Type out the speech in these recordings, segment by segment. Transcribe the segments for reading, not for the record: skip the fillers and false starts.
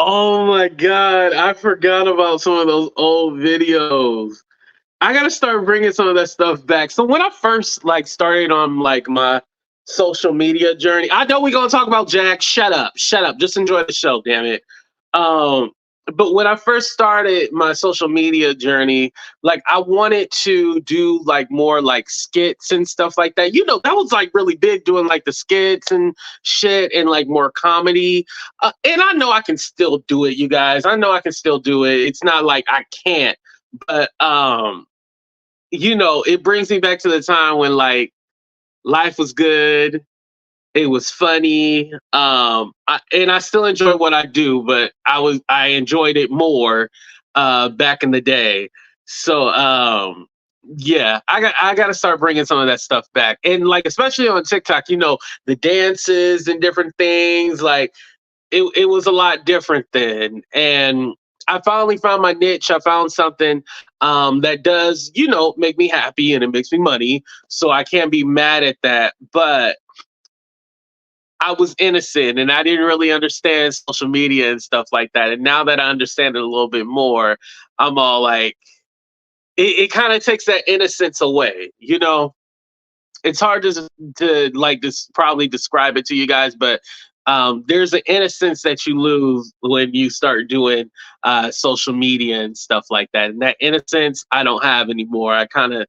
Oh my god, I forgot about some of those old videos. I gotta start bringing some of that stuff back. So when I first like started on like my social media journey, I know we're gonna talk about Jack. Shut up, shut up. Just enjoy the show, damn it. Um, but when I first started my social media journey, like I wanted to do like more like skits and stuff like that. You know, that was like really big doing like the skits and shit and like more comedy. And I know I can still do it, you guys. I know I can still do it. It's not like I can't, but you know, it brings me back to the time when like life was good. It was funny. And I still enjoy what I do, but I enjoyed it more back in the day. So yeah, I got to start bringing some of that stuff back. And like especially on TikTok, you know, the dances and different things like it was a lot different then. And I finally found my niche. I found something that does, you know, make me happy and it makes me money. So I can't be mad at that. But I was innocent and I didn't really understand social media and stuff like that. And now that I understand it a little bit more, I'm all like, it kind of takes that innocence away, you know? It's hard to like just probably describe it to you guys, but there's an innocence that you lose when you start doing social media and stuff like that. And that innocence I don't have anymore. I kind of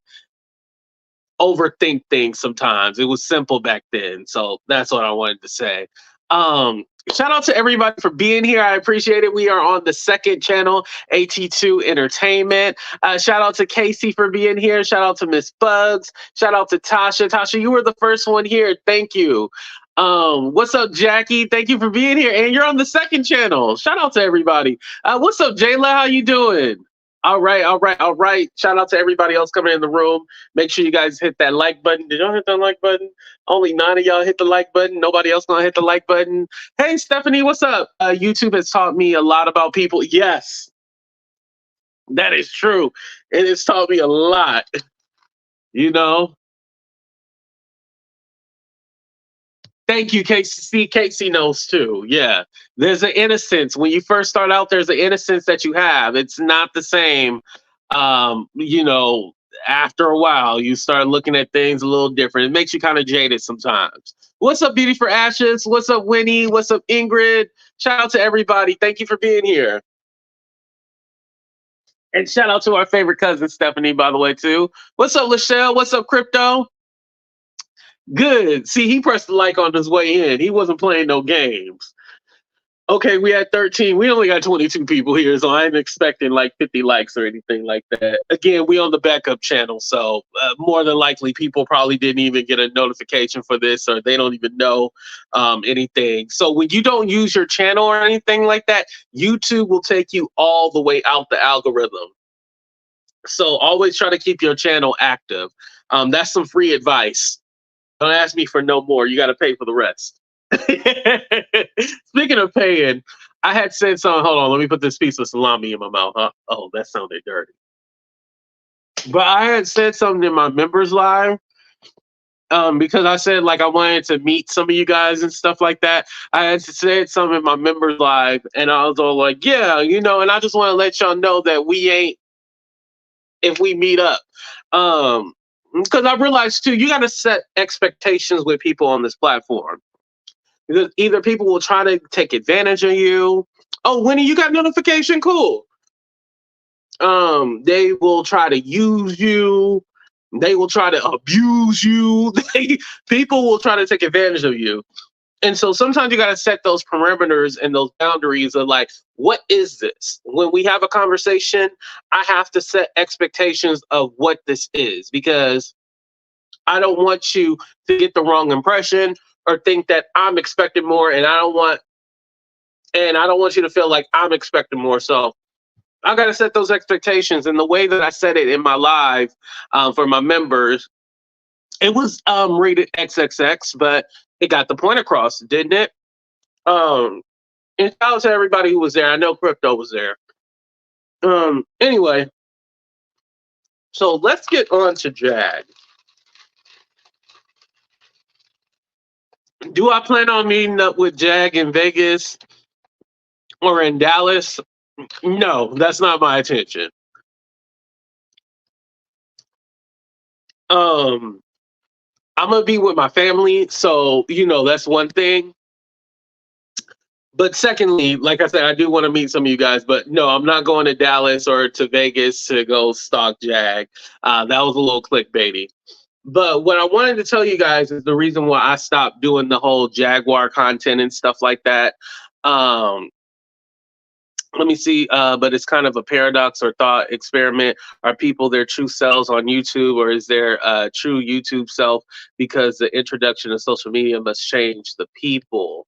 overthink things sometimes. It was simple back then. So that's what I wanted to say. Um, Shout out to everybody for being here. I appreciate it. We are on the second channel, AT2 Entertainment. Shout out to Casey for being here. Shout out to Miss Bugs. Shout out to Tasha. Tasha, you were the first one here. Thank you. What's up, Jackie? Thank you for being here. And you're on the second channel. Shout out to everybody. What's up, Jayla? How you doing? All right, all right, all right. Shout out to everybody else coming in the room. Make sure you guys hit that like button. Did y'all hit that like button? Only 9 of y'all hit the like button. Nobody else gonna hit the like button. Hey, Stephanie, what's up? YouTube has taught me a lot about people. Yes, that is true. It has taught me a lot. You know. Thank you, Casey. Casey knows too. Yeah, there's an innocence when you first start out. There's an innocence that you have. It's not the same. You know, after a while, you start looking at things a little different. It makes you kind of jaded sometimes. What's up, Beauty for Ashes? What's up, Winnie? What's up, Ingrid? Shout out to everybody. Thank you for being here. And shout out to our favorite cousin, Stephanie, by the way, too. What's up, Lachelle? What's up, Crypto? Good. See, he pressed the like on his way in. He wasn't playing no games. Okay, we had 13. We only got 22 people here, so I'm expecting like 50 likes or anything like that. Again, we on the backup channel, so more than likely people probably didn't even get a notification for this or they don't even know anything. So when you don't use your channel or anything like that, YouTube will take you all the way out the algorithm. So always try to keep your channel active. That's some free advice. Don't ask me for no more. You got to pay for the rest. Speaking of paying, I had said something. Hold on, let me put this piece of salami in my mouth. Huh? Oh, that sounded dirty. But I had said something in my members live because I said like I wanted to meet some of you guys and stuff like that. I had said something in my members live, and I was all like, "Yeah, you know," and I just want to let y'all know that we ain't if we meet up. Because I realized too, you got to set expectations with people on this platform. Because either people will try to take advantage of you. Oh, Winnie, you got notification? Cool. They will try to use you. They will try to abuse you. People will try to take advantage of you. And so sometimes you got to set those parameters and those boundaries of like, what is this? When we have a conversation, I have to set expectations of what this is because I don't want you to get the wrong impression or think that I'm expecting more and I don't want you to feel like I'm expecting more. So I got to set those expectations. And the way that I said it in my live for my members, it was rated XXX, but it got the point across, didn't it? Um, and shout out to everybody who was there. I know Crypto was there. Anyway, so let's get on to Jag. Do I plan on meeting up with Jag in Vegas? or in Dallas, no, that's not my intention. Um, I'm gonna be with my family, so that's one thing. But secondly, like I said, I do want to meet some of you guys, but no, I'm not going to Dallas or to Vegas to go stalk Jag. That was a little clickbaity. But what I wanted to tell you guys is the reason why I stopped doing the whole Jaguar content and stuff like that. Um, Let me see. But it's kind of a paradox or thought experiment. Are people their true selves on YouTube, or is their true YouTube self because the introduction of social media must change the people?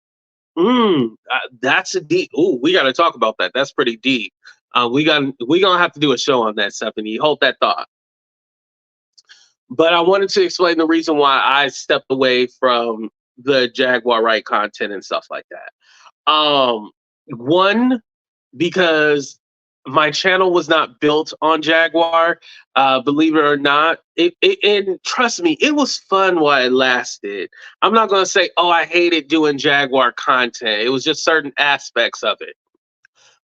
That's a deep. Ooh, we got to talk about that. That's pretty deep. We gonna have to do a show on that, Stephanie. Hold that thought. But I wanted to explain the reason why I stepped away from the Jaguar Wright content and stuff like that. One, because my channel was not built on Jaguar. Believe it or not, and trust me, it was fun while it lasted. I'm not gonna say, oh, I hated doing Jaguar content. It was just certain aspects of it.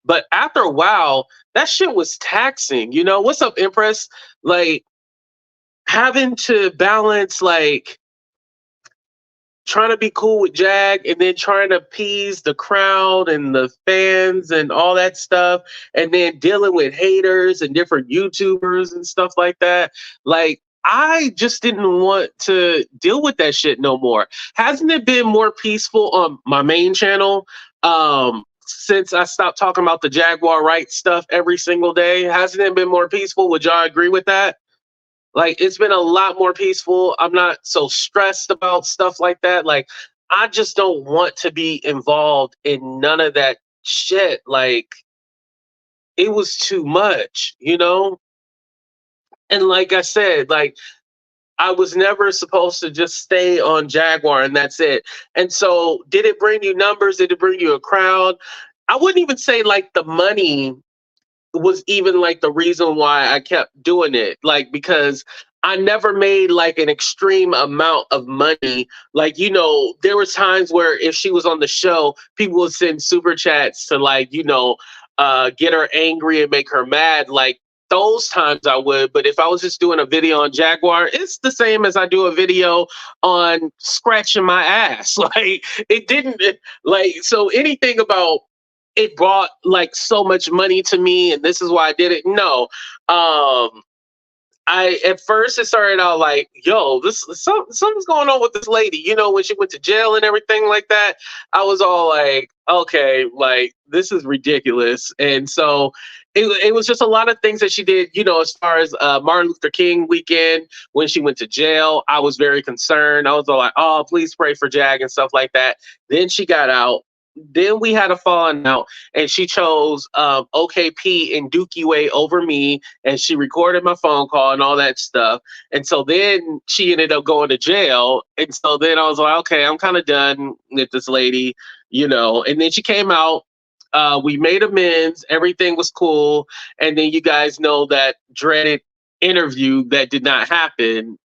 But after a while, that shit was taxing. What's up, Empress? Like having to balance trying to be cool with Jag and then trying to appease the crowd and the fans and all that stuff, and then dealing with haters and different YouTubers and stuff like that. Like, I just didn't want to deal with that shit no more. Hasn't it been more peaceful on my main channel since I stopped talking about the Jaguar Wright stuff every single day? Hasn't it been more peaceful? Would y'all agree with that? Like, it's been a lot more peaceful. I'm not so stressed about stuff like that. Like, I just don't want to be involved in none of that shit. Like, it was too much. And like I said, like, I was never supposed to just stay on Jaguar and that's it. And so, did it bring you numbers? Did it bring you a crowd? I wouldn't even say like the money was even like the reason why I kept doing it. Like, because I never made like an extreme amount of money. Like, there was times where if she was on the show, people would send super chats to get her angry and make her mad. Like, those times I would, but if I was just doing a video on Jaguar, it's the same as I do a video on scratching my ass. Like, it didn't like, so anything about it brought like so much money to me and this is why I did it. No. I At first it started out like, yo, something's going on with this lady. When she went to jail and everything like that, I was all like, okay, like this is ridiculous. And so it was just a lot of things that she did, as far as Martin Luther King weekend when she went to jail. I was very concerned. I was all like, oh, please pray for Jag and stuff like that. Then she got out. Then we had a falling out, and she chose OKP and Dookie Way over me, and she recorded my phone call and all that stuff. And so then she ended up going to jail. And so then I was like, okay, I'm kind of done with this lady. And then she came out. We made amends. Everything was cool. And then you guys know that dreaded interview that did not happen.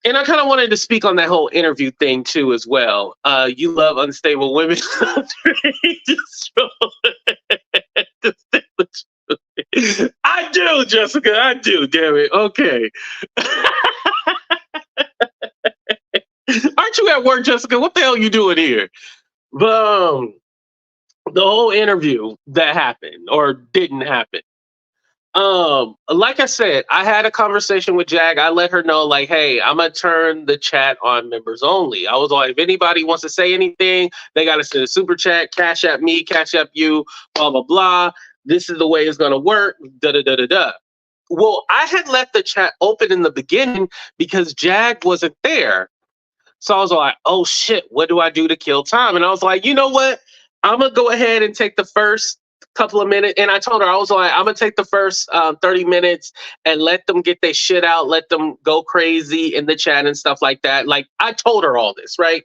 And I kind of wanted to speak on that whole interview thing too, as well. You love unstable women. I do, Jessica. I do. Damn it. Okay. Aren't you at work, Jessica? What the hell are you doing here? But the whole interview that happened or didn't happen. Like I said, I had a conversation with Jag. I let her know, like, hey, I'm gonna turn the chat on members only. I was like, if anybody wants to say anything, they gotta send a super chat, cash at me, cash at you, blah blah blah. This is the way it's gonna work. Da da da da da. Well, I had left the chat open in the beginning because Jag wasn't there. So I was like, oh shit, what do I do to kill time? And I was like, you know what? I'm gonna go ahead and take the first couple of minutes. And I told her, I was like, I'm gonna take the first 30 minutes and let them get their shit out, let them go crazy in the chat and stuff like that. Like, I told her all this, right?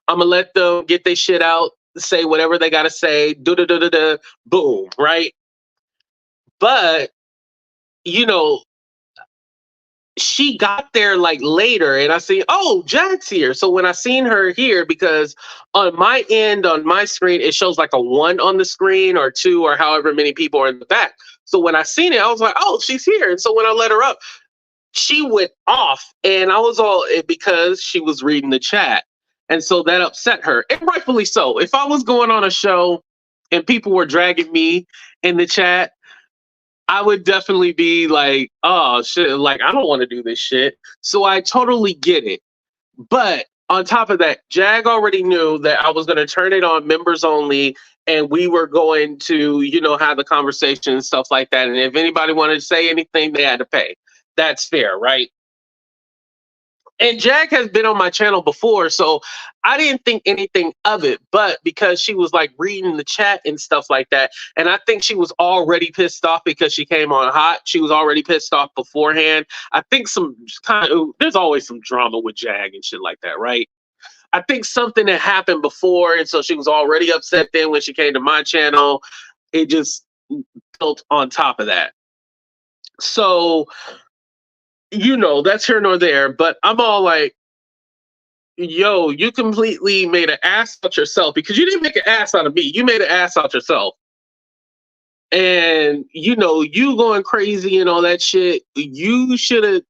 I'm gonna let them get their shit out, say whatever they gotta say, do da da da da, boom, right? But you know, she got there like later, and I see, oh, Jack's here. So when I seen her here, because on my end, on my screen, it shows like a one on the screen or two or however many people are in the back. So when I seen it, I was like, oh, she's here. And so when I let her up, she went off, and I was all because she was reading the chat. And so that upset her, and rightfully so. If I was going on a show and people were dragging me in the chat, I would definitely be like, oh shit, like I don't want to do this shit. So I totally get it. But on top of that, Jag already knew that I was going to turn it on members only, and we were going to, have the conversation and stuff like that. And if anybody wanted to say anything, they had to pay. That's fair, right? And Jag has been on my channel before, so I didn't think anything of it. But because she was like reading the chat and stuff like that, and I think she was already pissed off because she came on hot. She was already pissed off beforehand. I think there's always some drama with Jag and shit like that, right? I think something that happened before, and so she was already upset then when she came to my channel. It just built on top of that. So that's here nor there, but I'm all like, yo, you completely made an ass out yourself, because you didn't make an ass out of me. You made an ass out yourself. And, you going crazy and all that shit. You should have,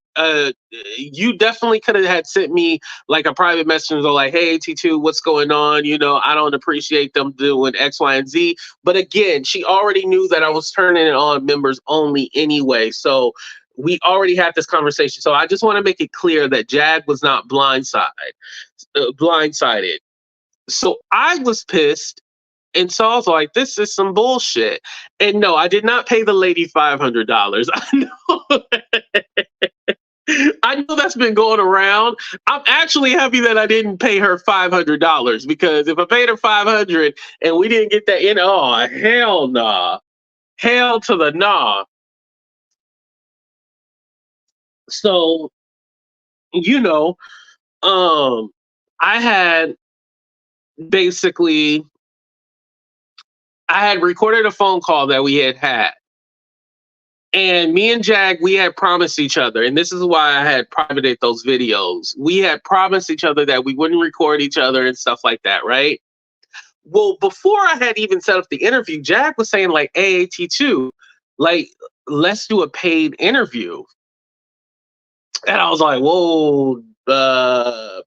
you definitely could have had sent me like a private message like, hey, T2, what's going on? I don't appreciate them doing X, Y, and Z. But again, she already knew that I was turning it on members only anyway. So we already had this conversation. So I just want to make it clear that Jag was not blindsided. So I was pissed. And so I was like, this is some bullshit. And no, I did not pay the lady $500. I know. I know that's been going around. I'm actually happy that I didn't pay her $500, because if I paid her $500 and we didn't get that in, oh, hell nah. Hell to the nah. So, I had basically I had recorded a phone call that we had. And me and Jag, we had promised each other, and this is why I had privated those videos. We had promised each other that we wouldn't record each other and stuff like that, right? Well, before I had even set up the interview, Jag was saying like, hey, T2, like, let's do a paid interview. And I was like, whoa,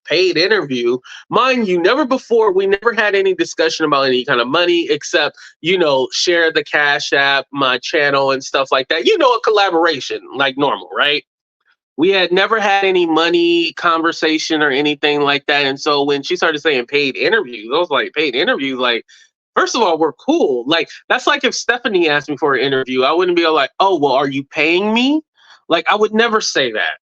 paid interview. Mind you, never before, we never had any discussion about any kind of money except, share the Cash App, my channel and stuff like that. A collaboration like normal, right? We had never had any money conversation or anything like that. And so when she started saying paid interviews, I was like, paid interviews? Like, first of all, we're cool. Like, that's like if Stephanie asked me for an interview, I wouldn't be like, oh, well, are you paying me? Like, I would never say that.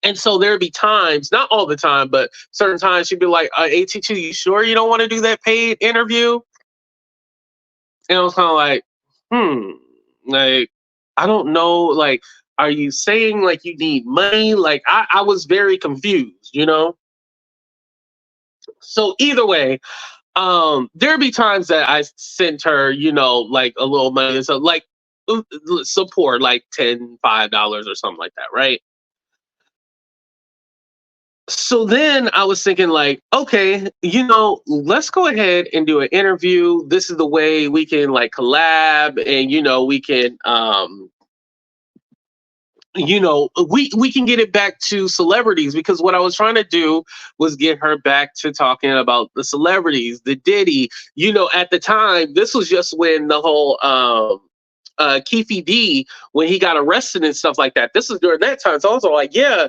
And so there'd be times, not all the time, but certain times she'd be like, AT2, you sure you don't want to do that paid interview? And I was kind of like, like, I don't know. Like, are you saying like you need money? Like, I was very confused, So either way, there'd be times that I sent her, like a little money. So like support, like $5 or something like that, right? So then I was thinking like, okay, let's go ahead and do an interview. This is the way we can like collab, and we can we can get it back to celebrities, because what I was trying to do was get her back to talking about the celebrities, the Diddy. At the time, this was just when the whole Keefe D, when he got arrested and stuff like that. This was during that time. So I was all like, yeah,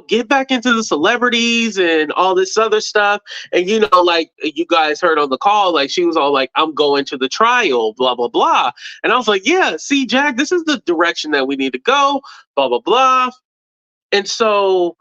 get back into the celebrities and all this other stuff. And, like you guys heard on the call, like she was all like, I'm going to the trial, blah, blah, blah. And I was like, yeah, see, Jag, this is the direction that we need to go, blah, blah, blah. And so,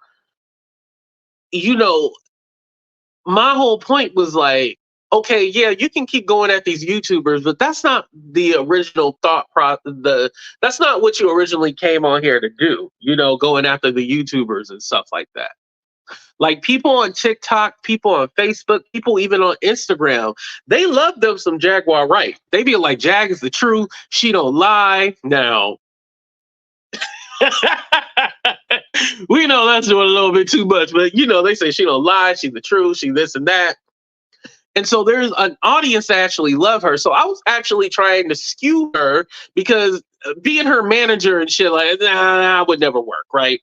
my whole point was like, okay, yeah, you can keep going at these YouTubers, but that's not the original thought that's not what you originally came on here to do, going after the YouTubers and stuff like that. Like people on TikTok, people on Facebook, people even on Instagram, they love them some Jaguar Wright. They be like, Jag is the truth. She don't lie. Now, We know that's doing a little bit too much, but they say she don't lie, she's the truth, she this and that. And so there's an audience that actually love her. So I was actually trying to skew her because being her manager and shit like that would never work, right?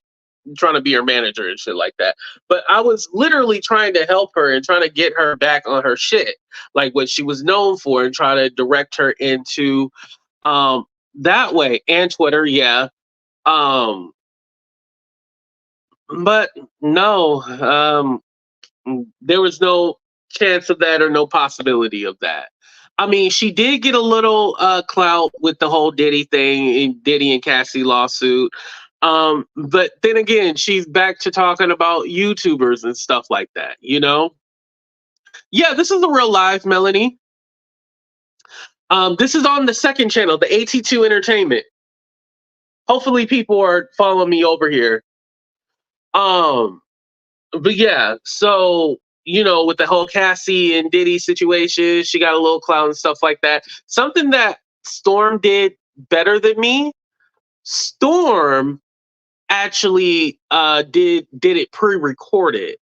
Trying to be her manager and shit like that. But I was literally trying to help her and trying to get her back on her shit, like what she was known for, and try to direct her into that way. And Twitter, yeah. Um, but no, there was no chance of that or no possibility of that. I mean, she did get a little clout with the whole Diddy thing, and Diddy and Cassie lawsuit. But then again, she's back to talking about YouTubers and stuff like that, Yeah, this is a real live, Melanie. This is on the second channel, the AT2 Entertainment. Hopefully people are following me over here. But yeah, so with the whole Cassie and Diddy situation, she got a little clout and stuff like that. Something that Storm did better than me. Storm actually did it pre-recorded,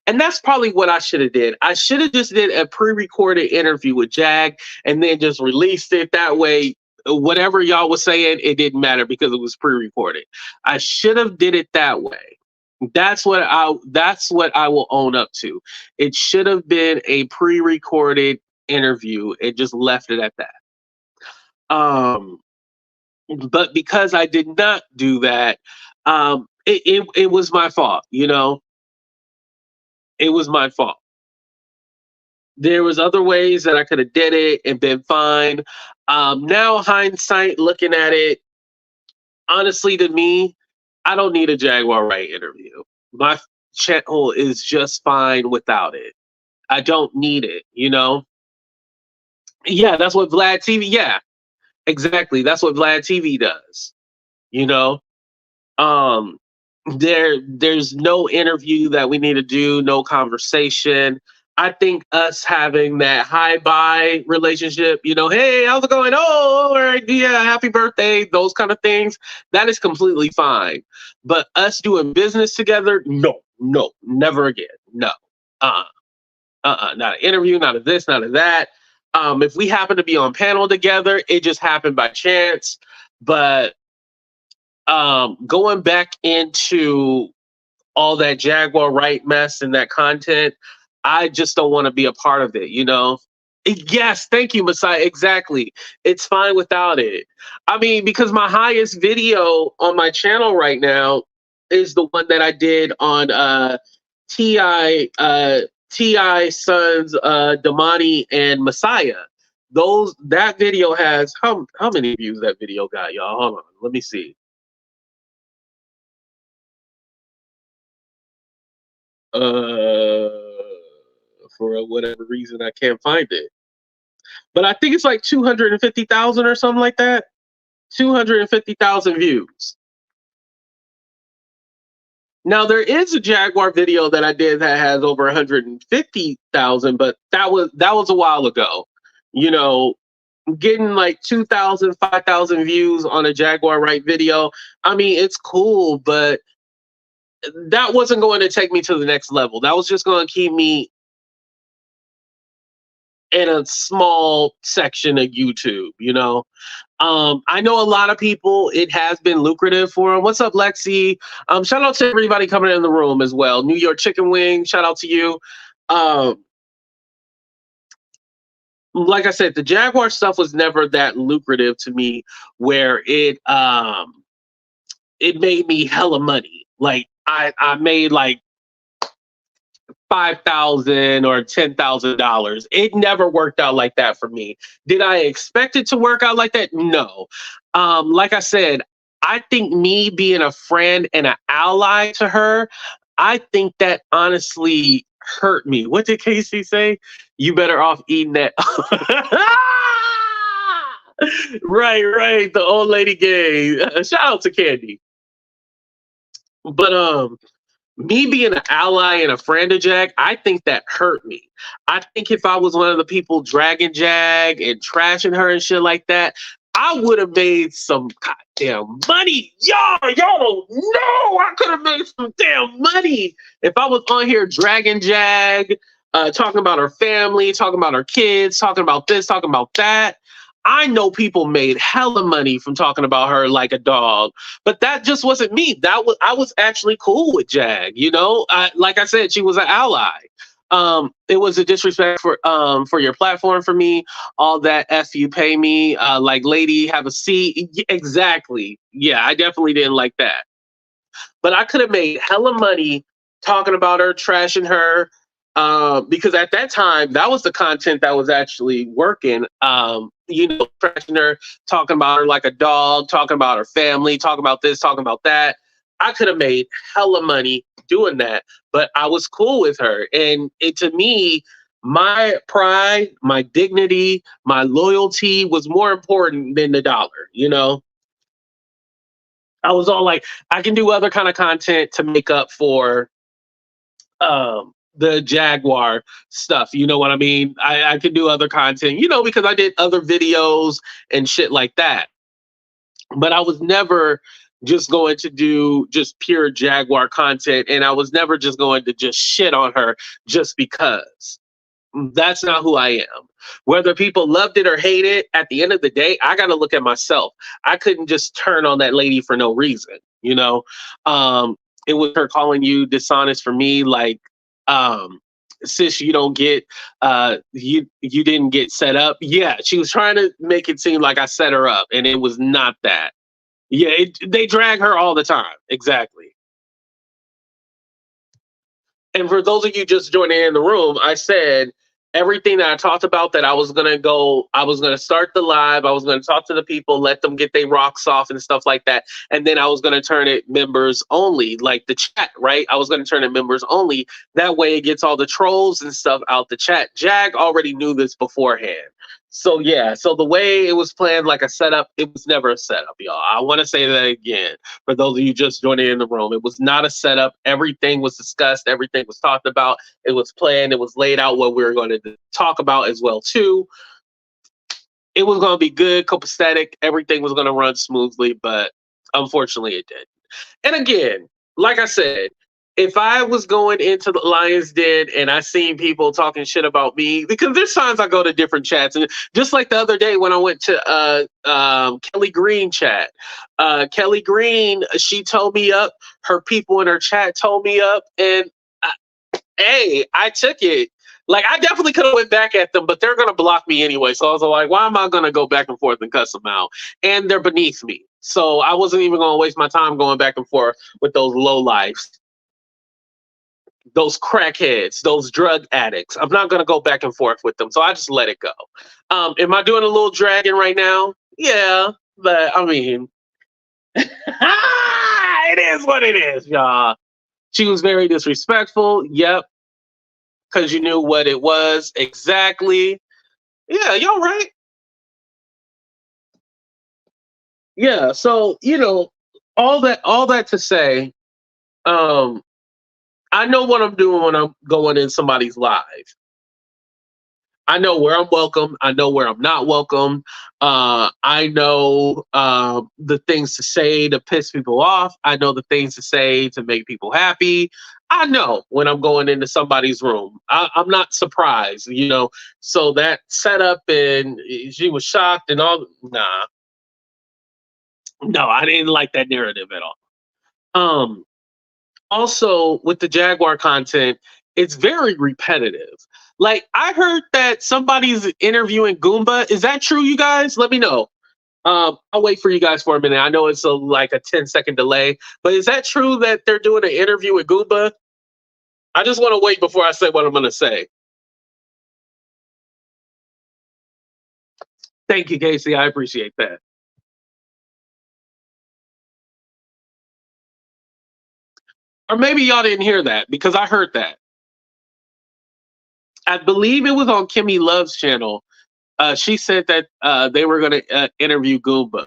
and that's probably what I should have did. I should have just did a pre-recorded interview with Jag and then just released it that way. Whatever y'all was saying, it didn't matter because it was pre-recorded. I should have did it that way. That's what I will own up to. It should have been a pre-recorded interview and just left it at that. But because I did not do that, it was my fault. It was my fault. There was other ways that I could have did it and been fine. Now hindsight, looking at it, honestly, to me, I don't need a Jaguar Wright interview. My channel is just fine without it. I don't need it, Yeah, that's what Vlad TV. Yeah, exactly. That's what Vlad TV does. Um, there's no interview that we need to do, no conversation. I think us having that hi-bye relationship, hey, how's it going? Oh, all right, yeah, happy birthday, those kind of things, that is completely fine. But us doing business together, no, never again. No. Not an interview, not a this, not a that. If we happen to be on panel together, it just happened by chance. But going back into all that Jaguar Wright mess and that content, I just don't want to be a part of it, Yes, thank you, Messiah. Exactly. It's fine without it. I mean, because my highest video on my channel right now is the one that I did on T.I. Sons Damani and Messiah. That video has how many views that video got, y'all? Hold on, let me see. For whatever reason, I can't find it. But I think it's like 250,000 or something like that. 250,000 views. Now there is a Jaguar video that I did that has over 150,000, but that was a while ago. Getting like 2,000, 5,000 views on a Jaguar Wright video. I mean, it's cool, but that wasn't going to take me to the next level. That was just going to keep me in a small section of YouTube, I know a lot of people, it has been lucrative for them. What's up, Lexi? Shout out to everybody coming in the room as well. New York Chicken Wing, shout out to you. Like I said, the Jaguar stuff was never that lucrative to me where it made me hella money. Like I made like $5,000 or $10,000. It never worked out like that for me. Did I expect it to work out like that? No. Like I said, I think me being a friend and an ally to her, I think that honestly hurt me. What did Casey say? You better off eating that. Right. The old lady gay. Shout out to Candy. But me being an ally and a friend of Jag, I think that hurt me. I think if I was one of the people dragging Jag and trashing her and shit like that, I would have made some goddamn money. Y'all don't know. I could have made some damn money if I was on here dragging Jag, talking about her family, talking about her kids, talking about this, talking about that. I know people made hella money from talking about her like a dog, but that just wasn't me. I was actually cool with Jag. Like I said, she was an ally. It was a disrespect for your platform for me. All that f you pay me, like lady have a seat. Exactly. Yeah, I definitely didn't like that. But I could have made hella money talking about her, trashing her, because at that time that was the content that was actually working. Trashing her, talking about her like a dog, talking about her family, talking about this, talking about that. I could have made hella money doing that, but I was cool with her, and to me, my pride, my dignity, my loyalty was more important than the dollar. I was all like, I can do other kind of content to make up for the Jaguar stuff. You know what I mean? I can do other content, because I did other videos and shit like that. But I was never just going to do just pure Jaguar content, and I was never just going to just shit on her just because. That's not who I am. Whether people loved it or hate it, at the end of the day, I got to look at myself. I couldn't just turn on that lady for no reason. It was her calling you dishonest for me, like, sis, you don't get, you didn't get set up. Yeah, she was trying to make it seem like I set her up, and it was not that. Yeah, they drag her all the time. Exactly. And for those of you just joining in the room, I said everything that I talked about, that I was going to start the live. I was going to talk to the people, let them get their rocks off and stuff like that. And then I was going to turn it members only, like the chat, right? I was going to turn it members only. That way it gets all the trolls and stuff out the chat. Jag already knew this beforehand. So yeah, so the way it was planned, like a setup, it was never a setup, y'all. I want to say that again for those of you just joining in the room. It was not a setup. Everything was discussed. Everything was talked about. It was planned. It was laid out what we were going to talk about as well too. It was going to be good, copacetic. Everything was going to run smoothly, but unfortunately it didn't. And again, like I said, if I was going into the Lion's Den and I seen people talking shit about me, because there's times I go to different chats, and just like the other day when I went to Kelly Green chat, Kelly Green, she told me up. Her people in her chat told me up, and hey, I took it. Like, I definitely could have went back at them, but they're gonna block me anyway. So I was like, why am I gonna go back and forth and cuss them out? And they're beneath me, so I wasn't even gonna waste my time going back and forth with those low lives, those crackheads, those drug addicts. I'm not gonna go back and forth with them, so I just let it go. Am I doing a little dragging right now? Yeah, but I mean, it is what it is, y'all. She was very disrespectful. Yep, because you knew what it was exactly. Yeah, y'all right. Yeah, so all that to say, um, I know what I'm doing when I'm going in somebody's live. I know where I'm welcome. I know where I'm not welcome. I know the things to say to piss people off. I know the things to say to make people happy. I know when I'm going into somebody's room. I'm not surprised, So that setup, and she was shocked and all. Nah, no, I didn't like that narrative at all. Um, Also with the Jaguar content, it's very repetitive. Like, I heard that somebody's interviewing Goomba. Is that true, you guys? Let me know. I'll wait for you guys for a minute. I know it's like a 10-second delay, but is that true that they're doing an interview with Goomba? I just want to wait before I say what I'm going to say. Thank you, Casey. I appreciate that. Or maybe y'all didn't hear that, because I heard that. I believe it was on Kimmy Love's channel. She said that they were going to interview Goomba.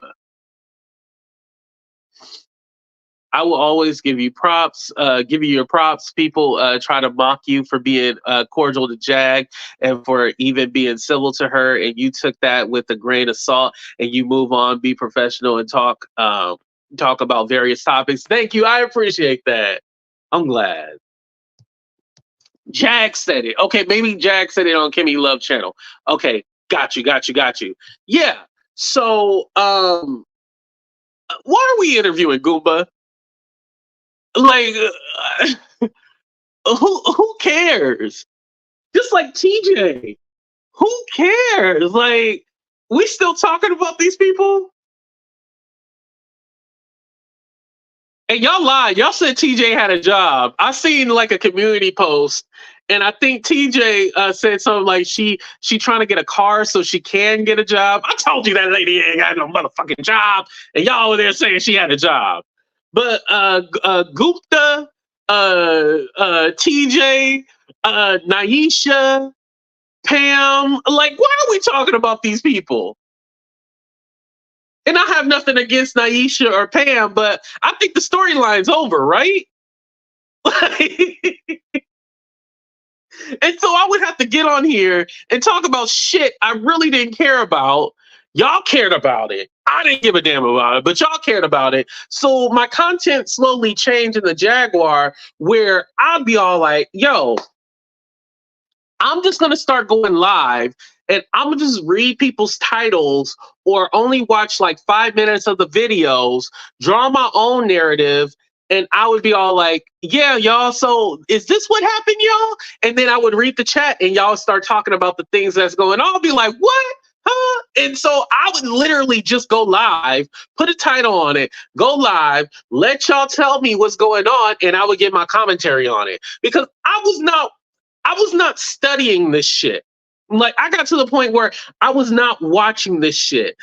I will always give you props, give you your props. People try to mock you for being cordial to Jag and for even being civil to her, and you took that with a grain of salt, and you move on, be professional, and talk about various topics. Thank you. I appreciate that. I'm glad. Jag said it. Okay, maybe Jag said it on Kimmy Love channel. Okay, got you, got you, got you. Yeah. So, why are we interviewing Goomba? Like, who cares? Just like TJ, who cares? Like, we still talking about these people? And y'all lied. Y'all said TJ had a job. I seen like a community post, and I think TJ said something like she trying to get a car so she can get a job. I told you that lady ain't got no motherfucking job, and y'all were there saying she had a job. But Gupta, TJ, Naisha, Pam, like, why are we talking about these people? And I have nothing against Naisha or Pam, but I think the storyline's over, right? And so I would have to get on here and talk about shit I really didn't care about. Y'all cared about it. I didn't give a damn about it, but y'all cared about it. So my content slowly changed in the Jaguar, where I'd be all like, yo, I'm just gonna start going live and I'm gonna just read people's titles or only watch like 5 minutes of the videos, draw my own narrative, and I would be all like, yeah, y'all, so is this what happened, y'all? And then I would read the chat and y'all start talking about the things that's going on. I'll be like, what? Huh? And so I would literally just go live, put a title on it, go live, let y'all tell me what's going on, and I would give my commentary on it. Because I was not studying this shit. Like, I got to the point where I was not watching this shit,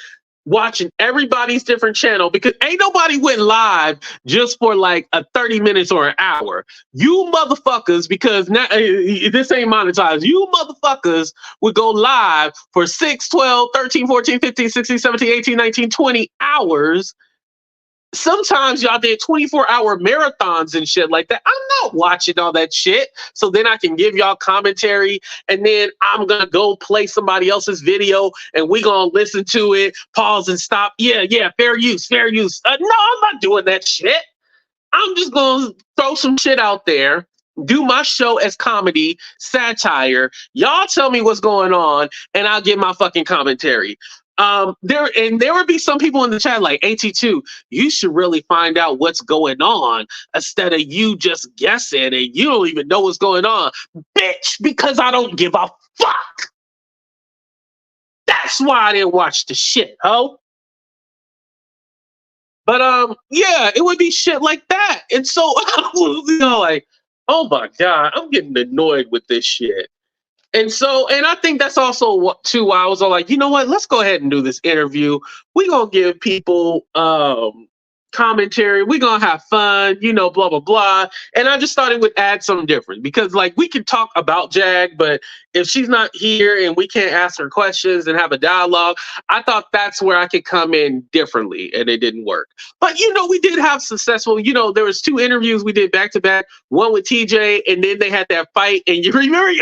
watching everybody's different channel, because ain't nobody went live just for like a 30 minutes or an hour. You motherfuckers, because now this ain't monetized, you motherfuckers would go live for 6, 12, 13, 14, 15, 16, 17, 18, 19, 20 hours. Sometimes y'all did 24-hour marathons and shit like that. I'm not watching all that shit. So then I can give y'all commentary, and then I'm gonna go play somebody else's video and we gonna listen to it, pause and stop. Yeah, fair use, fair use. No, I'm not doing that shit. I'm just gonna throw some shit out there, do my show as comedy, satire. Y'all tell me what's going on, and I'll give my fucking commentary. There would be some people in the chat like AT2, you should really find out what's going on instead of you just guessing and you don't even know what's going on. Bitch, because I don't give a fuck. That's why I didn't watch the shit, ho. But yeah, it would be shit like that. And so I was, like, oh my God, I'm getting annoyed with this shit. And so, and I think that's also what too. I was all like, you know what? Let's go ahead and do this interview. We're gonna give people commentary. We're gonna have fun, blah blah blah. And I just thought it would add something different, because like we can talk about Jag, but if she's not here and we can't ask her questions and have a dialogue, I thought that's where I could come in differently, and it didn't work. But we did have successful. There was 2 interviews we did back to back. One with TJ, and then they had that fight. And you remember,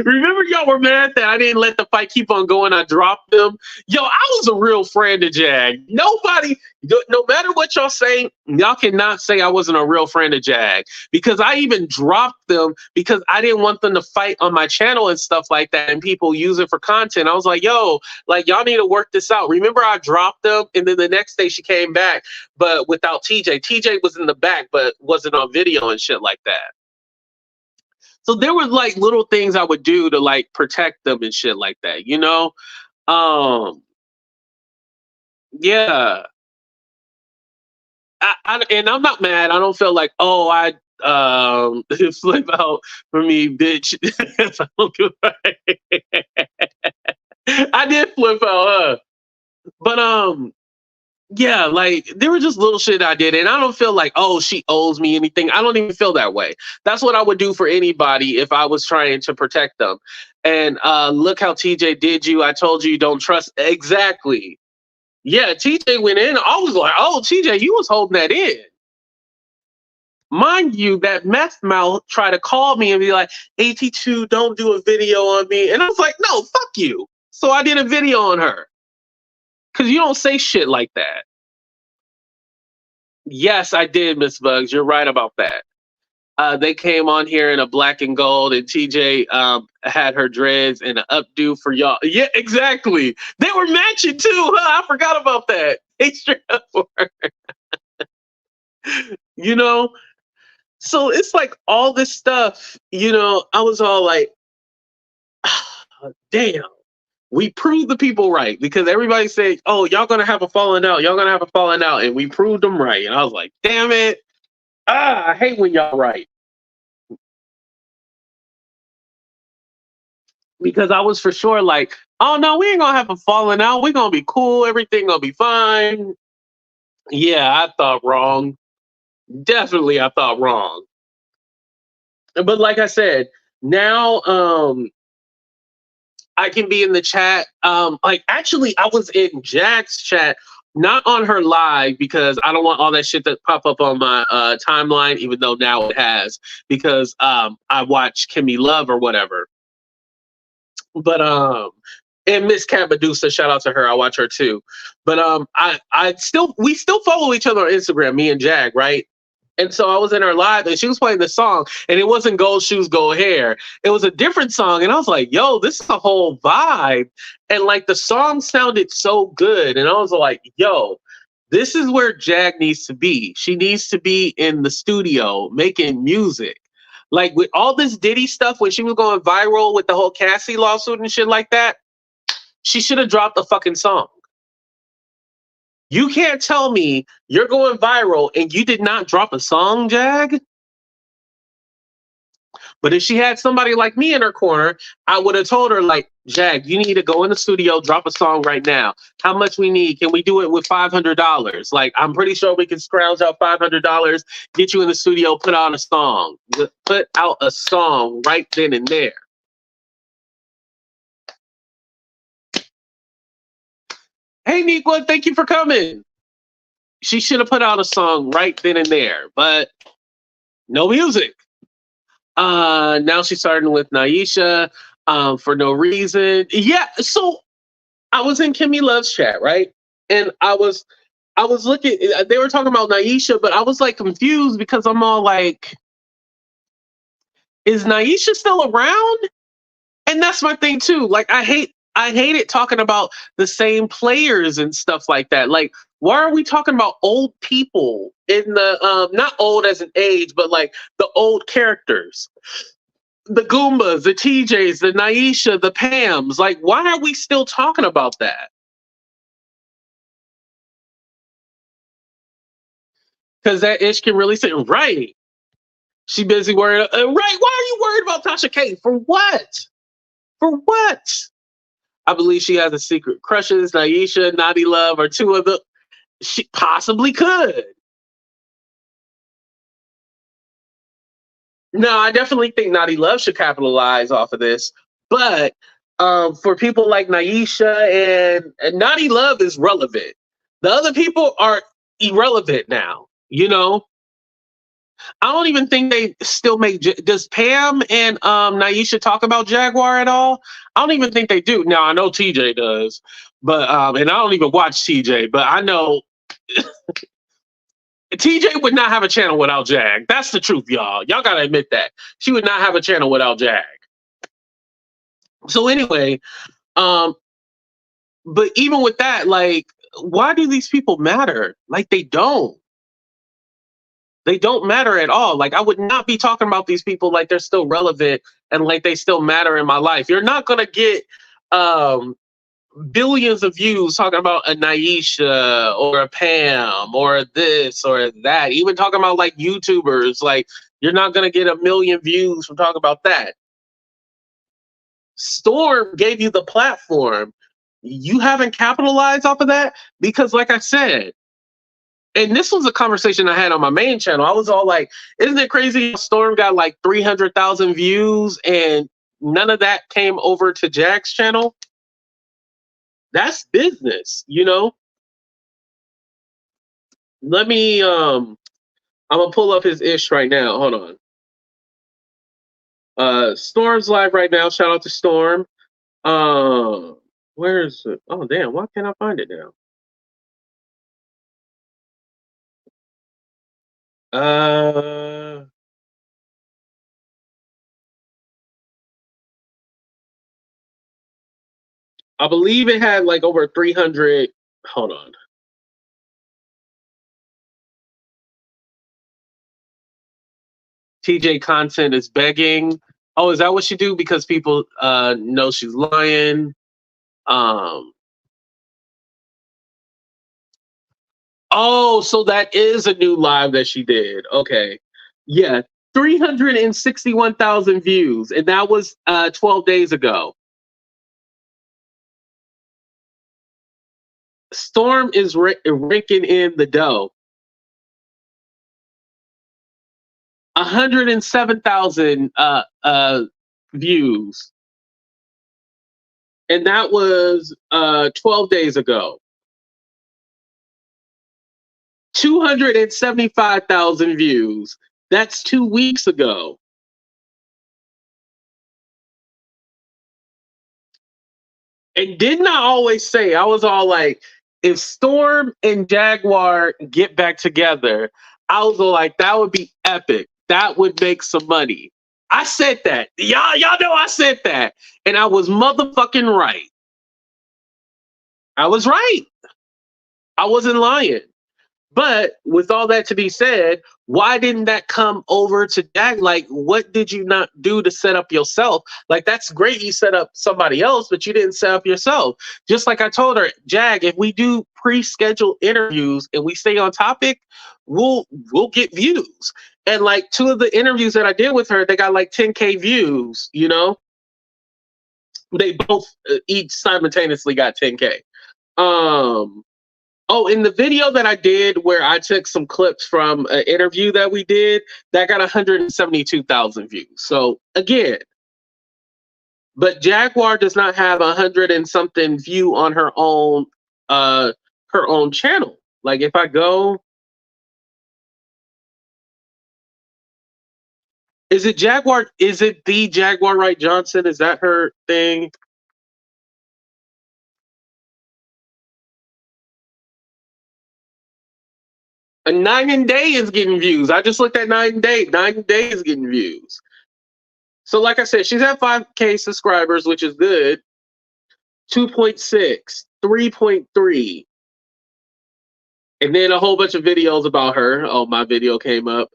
remember y'all were mad that I didn't let the fight keep on going. I dropped them. I was a real friend of Jag. Nobody, no matter what y'all say, y'all cannot say I wasn't a real friend of Jag, because I even dropped them because I didn't want them to fight on my channel and stuff like that, and people use it for content. I was like, yo, like, y'all need to work this out. Remember, I dropped them, and then the next day she came back, but without TJ. TJ was in the back, but wasn't on video and shit like that. So there was like little things I would do to like protect them and shit like that, Yeah. And I'm not mad. I don't feel like, oh, I flip out for me, bitch. I did flip out, huh? But yeah, like there were just little shit I did, and I don't feel like, oh, she owes me anything. I don't even feel that way. That's what I would do for anybody if I was trying to protect them. And look how TJ did you. I told you don't trust. Exactly. Yeah, TJ went in. I was like, oh, TJ, you was holding that in. Mind you, that meth mouth tried to call me and be like, AT2, don't do a video on me. And I was like, no, fuck you. So I did a video on her. Because you don't say shit like that. Yes, I did, Miss Bugs. You're right about that. They came on here in a black and gold, and TJ had her dreads and an updo for y'all. Yeah, exactly. They were matching too. Huh? I forgot about that. They straight up were. You know? So it's like all this stuff, I was all like, damn, we proved the people right, because everybody said, oh, y'all gonna have a falling out, y'all gonna have a falling out, and we proved them right. And I was like, damn it. I hate when y'all right. Because I was for sure like, oh no, we ain't gonna have a falling out. We're gonna be cool, everything gonna be fine. Yeah, I thought wrong. Definitely I thought wrong. But like I said, now I can be in the chat. Like actually, I was in Jack's chat, not on her live, because I don't want all that shit to pop up on my timeline, even though now it has, because I watch Kimmy Love or whatever. But and Miss Cat Medusa, shout out to her. I watch her too. But we still follow each other on Instagram, me and Jag, right? And so I was in her live and she was playing the song, and it wasn't Gold Shoes, Gold Hair. It was a different song. And I was like, yo, this is a whole vibe. And like the song sounded so good. And I was like, yo, this is where Jag needs to be. She needs to be in the studio making music. Like with all this Diddy stuff, when she was going viral with the whole Cassie lawsuit and shit like that, she should have dropped a fucking song. You can't tell me you're going viral and you did not drop a song, Jag. But if she had somebody like me in her corner, I would have told her, like, Jag, you need to go in the studio, drop a song right now. How much we need? Can we do it with $500? Like, I'm pretty sure we can scrounge out $500, get you in the studio, put out a song. Put out a song right then and there. Hey, Niqua, thank you for coming. She should have put out a song right then and there, but no music. Now she's starting with Naisha for no reason. Yeah, so I was in Kimmy Love's chat, right? And I was looking, they were talking about Naisha, but I was like confused because I'm all like, is Naisha still around? And that's my thing too. Like I hate it talking about the same players and stuff like that. Like, why are we talking about old people in the not old as an age, but like the old characters? The Goombas, the TJs, the Naisha, the Pams. Like, why are we still talking about that? Because that ish can really say, right. She busy worried. Right. Why are you worried about Tasha K? For what? For what? I believe she has a secret crushes. Naisha, Naughty Love are two of the. She possibly could. No, I definitely think Naughty Love should capitalize off of this. But for people like Naisha and Naughty Love is relevant. The other people are irrelevant now. You know, I don't even think they still make. Does Pam and Naisha talk about Jaguar at all? I don't even think they do. Now I know TJ does, but and I don't even watch TJ, but I know TJ would not have a channel without Jag. That's the truth, y'all. Y'all gotta admit that she would not have a channel without Jag. So anyway, but even with that, like, why do these people matter? Like, they don't. They don't matter at all. Like, I would not be talking about these people like they're still relevant and like they still matter in my life. You're not gonna get billions of views talking about a Naisha or a Pam or this or that. Even talking about like YouTubers, like you're not gonna get 1 million views from talking about that. Storm gave you the platform. You haven't capitalized off of that because, like I said, and this was a conversation I had on my main channel. I was all like, isn't it crazy? Storm got like 300,000 views and none of that came over to Jack's channel. That's business, you know? Let me I'm gonna pull up his ish right now. Hold on. Storm's live right now. Shout out to Storm. Where is it? Oh damn, why can't I find it now? Uh I believe it had like over 300. Hold on. TJ content is begging. Oh, is that what she do? Because people know she's lying. Um Oh, so that is a new live that she did. Okay. Yeah. 361,000 views. And that was 12 days ago. Storm is raking in the dough. 107,000 views. And that was 12 days ago. 275,000 views. That's 2 weeks ago. And didn't I always say, I was all like, if Storm and Jaguar get back together, I was all like, that would be epic. That would make some money. I said that. Y'all know I said that. And I was motherfucking right. I was right. I wasn't lying. But with all that to be said, why didn't that come over to Jag? Like, what did you not do to set up yourself? Like, that's great you set up somebody else, but you didn't set up yourself. Just like I told her, Jag, if we do pre-scheduled interviews and we stay on topic, we'll get views. And like 2 of the interviews that I did with her, they got like 10K views, you know? They both each simultaneously got 10K. Oh, in the video that I did where I took some clips from an interview that we did, that got 172,000 views. So again, but Jaguar does not have 100 and something view on her own channel. Like if I go, is it Jaguar? Is it the Jaguar Wright Johnson? Is that her thing? A Night and Day is getting views. I just looked at Night and Day. Night and Day is getting views. So like I said, she's at 5K subscribers, which is good. 2.6, 3.3. And then a whole bunch of videos about her. Oh, my video came up.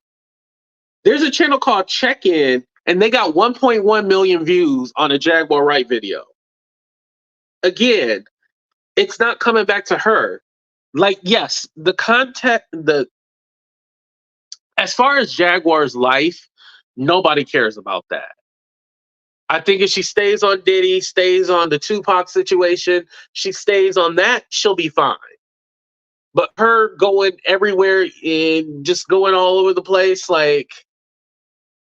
There's a channel called Check In, and they got 1.1 million views on a Jaguar Wright video. Again, it's not coming back to her. Like, yes, the content, as far as Jaguar's life, nobody cares about that. I think if she stays on Diddy, stays on the Tupac situation, she stays on that, she'll be fine. But her going everywhere and just going all over the place, like,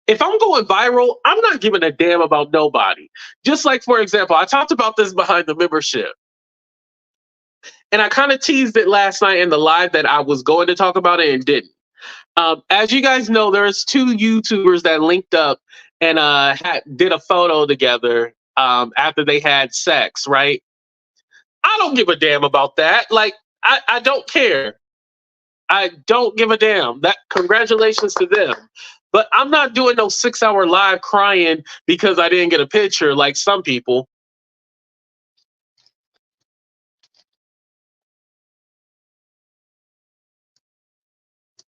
if I'm going viral, I'm not giving a damn about nobody. Just like, for example, I talked about this behind the membership. And I kind of teased it last night in the live that I was going to talk about it and didn't. As you guys know, there's 2 YouTubers that linked up and did a photo together after they had sex, right? I don't give a damn about that. Like, I don't care. I don't give a damn. That congratulations to them. But I'm not doing no 6-hour live crying because I didn't get a picture like some people.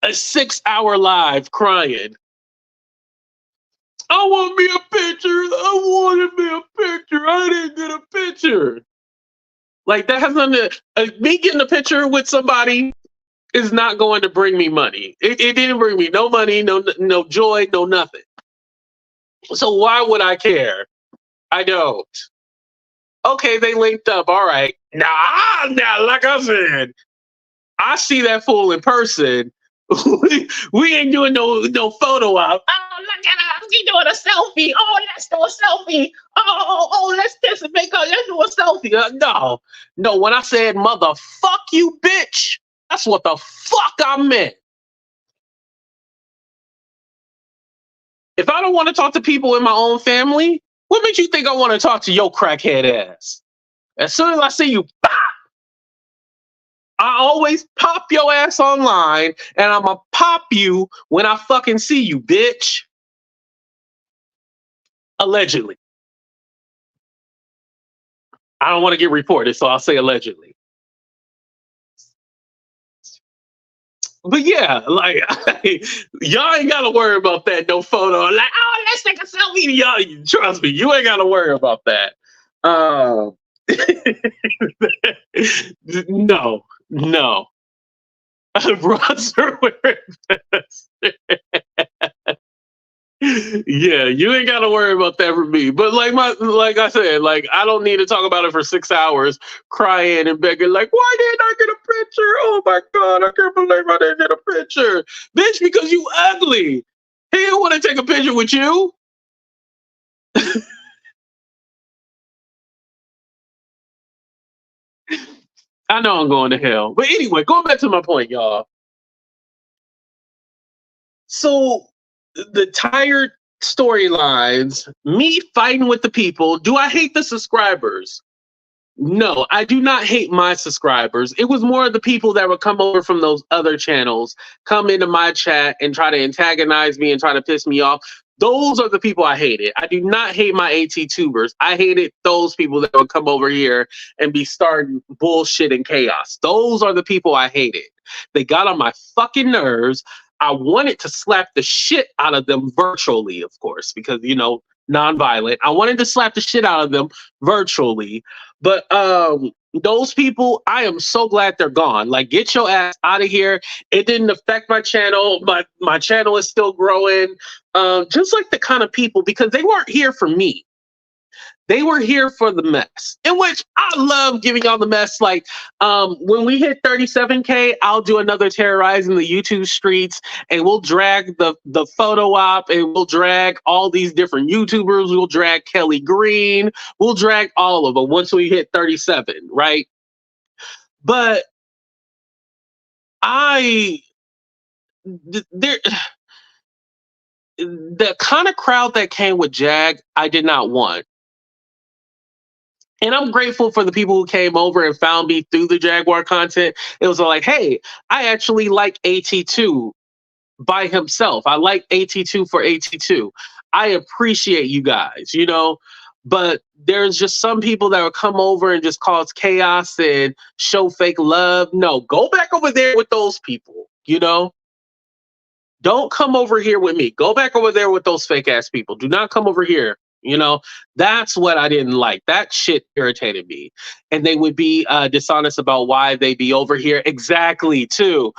A 6-hour live crying. I want me a picture. I wanted me a picture. I didn't get a picture. Like that has nothing to, me getting a picture with somebody is not going to bring me money. It didn't bring me no money, no joy, no nothing. So why would I care? I don't. Okay, they linked up. All right. Now, like I said, I see that fool in person. we ain't doing no photo op. Oh, look at us. We doing a selfie. Oh, let's do a selfie. Oh, let's kiss and make up. Let's do a selfie. No. When I said motherfuck you, bitch, that's what the fuck I meant. If I don't want to talk to people in my own family, what makes you think I want to talk to your crackhead ass? As soon as I see you, I always pop your ass online, and I'm gonna pop you when I fucking see you, bitch. Allegedly. I don't want to get reported, so I'll say allegedly. But yeah, like y'all ain't gotta worry about that. No photo, like, oh, let's take a selfie. Y'all, trust me, you ain't gotta worry about that. Um, no, no. Bronzer are wearing vests. Yeah, you ain't gotta worry about that for me. But like I said, like I don't need to talk about it for 6 hours, crying and begging, like, why didn't I get a picture? Oh my god, I can't believe I didn't get a picture. Bitch, because you ugly. He didn't want to take a picture with you. I know I'm going to hell. But anyway, going back to my point, y'all. So the tired storylines, me fighting with the people. Do I hate the subscribers? No, I do not hate my subscribers. It was more of the people that would come over from those other channels, come into my chat and try to antagonize me and try to piss me off. Those are the people I hated. I do not hate my AT tubers. I hated those people that would come over here and be starting bullshit and chaos. Those are the people I hated. They got on my fucking nerves. I wanted to slap the shit out of them virtually, of course, because, you know, nonviolent. I wanted to slap the shit out of them virtually. But those people, I am so glad they're gone. Like, get your ass out of here. It didn't affect my channel. My channel is still growing. Just like the kind of people, because they weren't here for me. They were here for the mess, in which I love giving y'all the mess. Like, when we hit 37K, I'll do another terrorizing the YouTube streets, and we'll drag the photo op, and we'll drag all these different YouTubers. We'll drag Kelly Green. We'll drag all of them once we hit 37, right? But there, the kind of crowd that came with Jag, I did not want. And I'm grateful for the people who came over and found me through the Jaguar content. It was like, hey, I actually like AT2 by himself. I like AT2 for AT2. I appreciate you guys, you know, but there's just some people that would come over and just cause chaos and show fake love. No, go back over there with those people, you know? Don't come over here with me. Go back over there with those fake ass people. Do not come over here. You know, that's what I didn't like. That shit irritated me. And they would be dishonest about why they be over here. Exactly, too.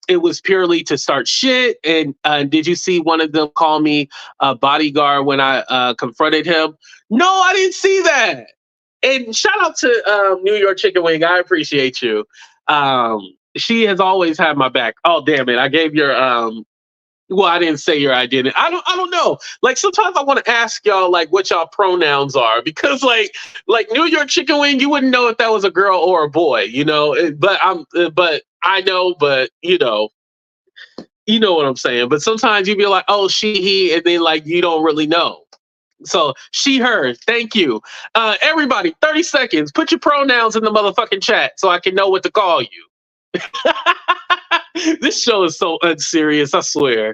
It was purely to start shit. And did you see one of them call me a bodyguard when I confronted him? No, I didn't see that. And shout out to New York Chicken Wing. I appreciate you. She has always had my back. Oh, damn it. I gave your well, I didn't say your identity. I don't know. Like, sometimes I want to ask y'all like what y'all pronouns are, because like New York Chicken Wing, you wouldn't know if that was a girl or a boy, you know. But I know, but you know what I'm saying. But sometimes you be like, oh, she, he, and then like you don't really know. So she, her. Thank you, everybody. 30 seconds. Put your pronouns in the motherfucking chat so I can know what to call you. This show is so unserious, I swear.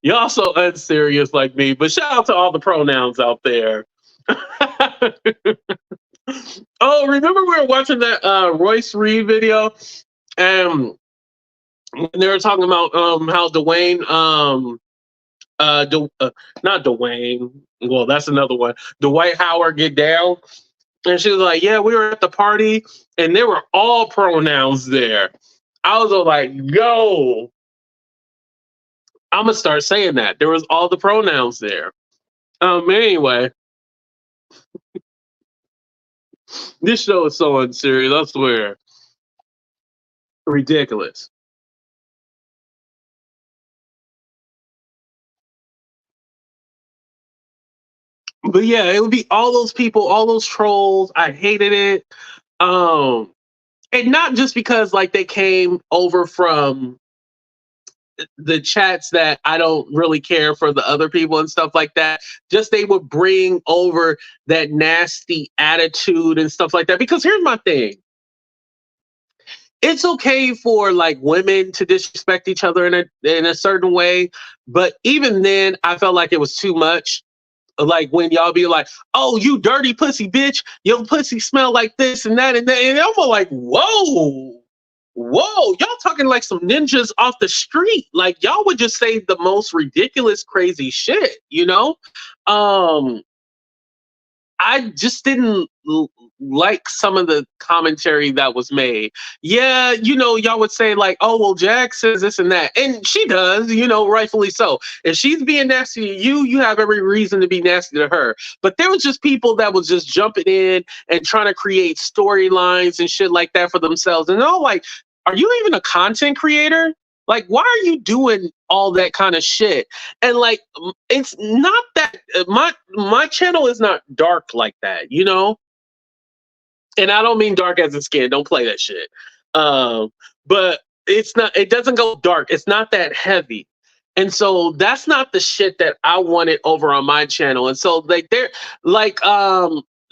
Y'all so unserious like me, but shout out to all the pronouns out there. Oh, remember we were watching that Royce Reed video, and they were talking about how Dwayne not Dwayne, well, that's another one, Dwight Howard get down, and she was like, yeah, we were at the party and there were all pronouns there. I was like, yo, I'm gonna start saying that. There was all the pronouns there. Anyway, this show is so unserious, I swear. Ridiculous. But yeah, it would be all those people, all those trolls. I hated it. Um, and not just because like they came over from the chats that I don't really care for the other people and stuff like that. Just they would bring over that nasty attitude and stuff like that. Because here's my thing. It's okay for like women to disrespect each other in a certain way, but even then I felt like it was too much. Like when y'all be like, "Oh, you dirty pussy bitch, your pussy smell like this and that," and I'm like, "Whoa, whoa, y'all talking like some ninjas off the street." Like y'all would just say the most ridiculous, crazy shit, you know? Um, I just didn't like some of the commentary that was made. Yeah, y'all would say like, "Oh, well, Jack says this and that," and she does, rightfully so. If she's being nasty to you, you have every reason to be nasty to her. But there was just people that was just jumping in and trying to create storylines and shit like that for themselves, and all like, are you even a content creator? Like, why are you doing all that kind of shit? And like, it's not that my channel is not dark like that, and I don't mean dark as in skin. Don't play that shit. But it's not. It doesn't go dark. It's not that heavy, and so that's not the shit that I wanted over on my channel. And so like there was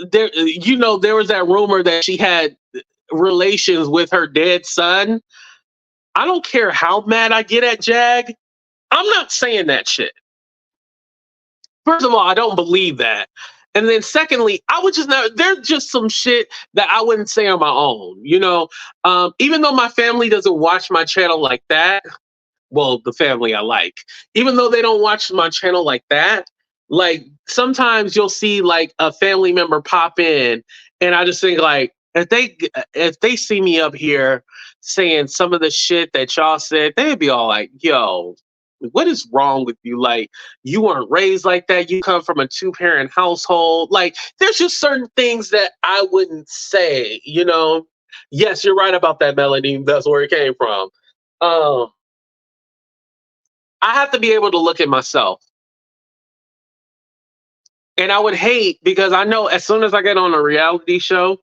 that rumor that she had relations with her dead son. I don't care how mad I get at Jag. I'm not saying that shit. First of all, I don't believe that. And then secondly, I would just never, there's just some shit that I wouldn't say on my own, even though my family doesn't watch my channel like that. Well, the family I like, even though they don't watch my channel like that, like sometimes you'll see like a family member pop in and I just think like, if they see me up here saying some of the shit that y'all said, they'd be all like, "Yo, what is wrong with you? Like, you weren't raised like that. You come from a two-parent household." Like, there's just certain things that I wouldn't say. Yes, you're right about that, Melanie. That's where it came from. Um, I have to be able to look at myself. And I would hate because I know as soon as I get on a reality show,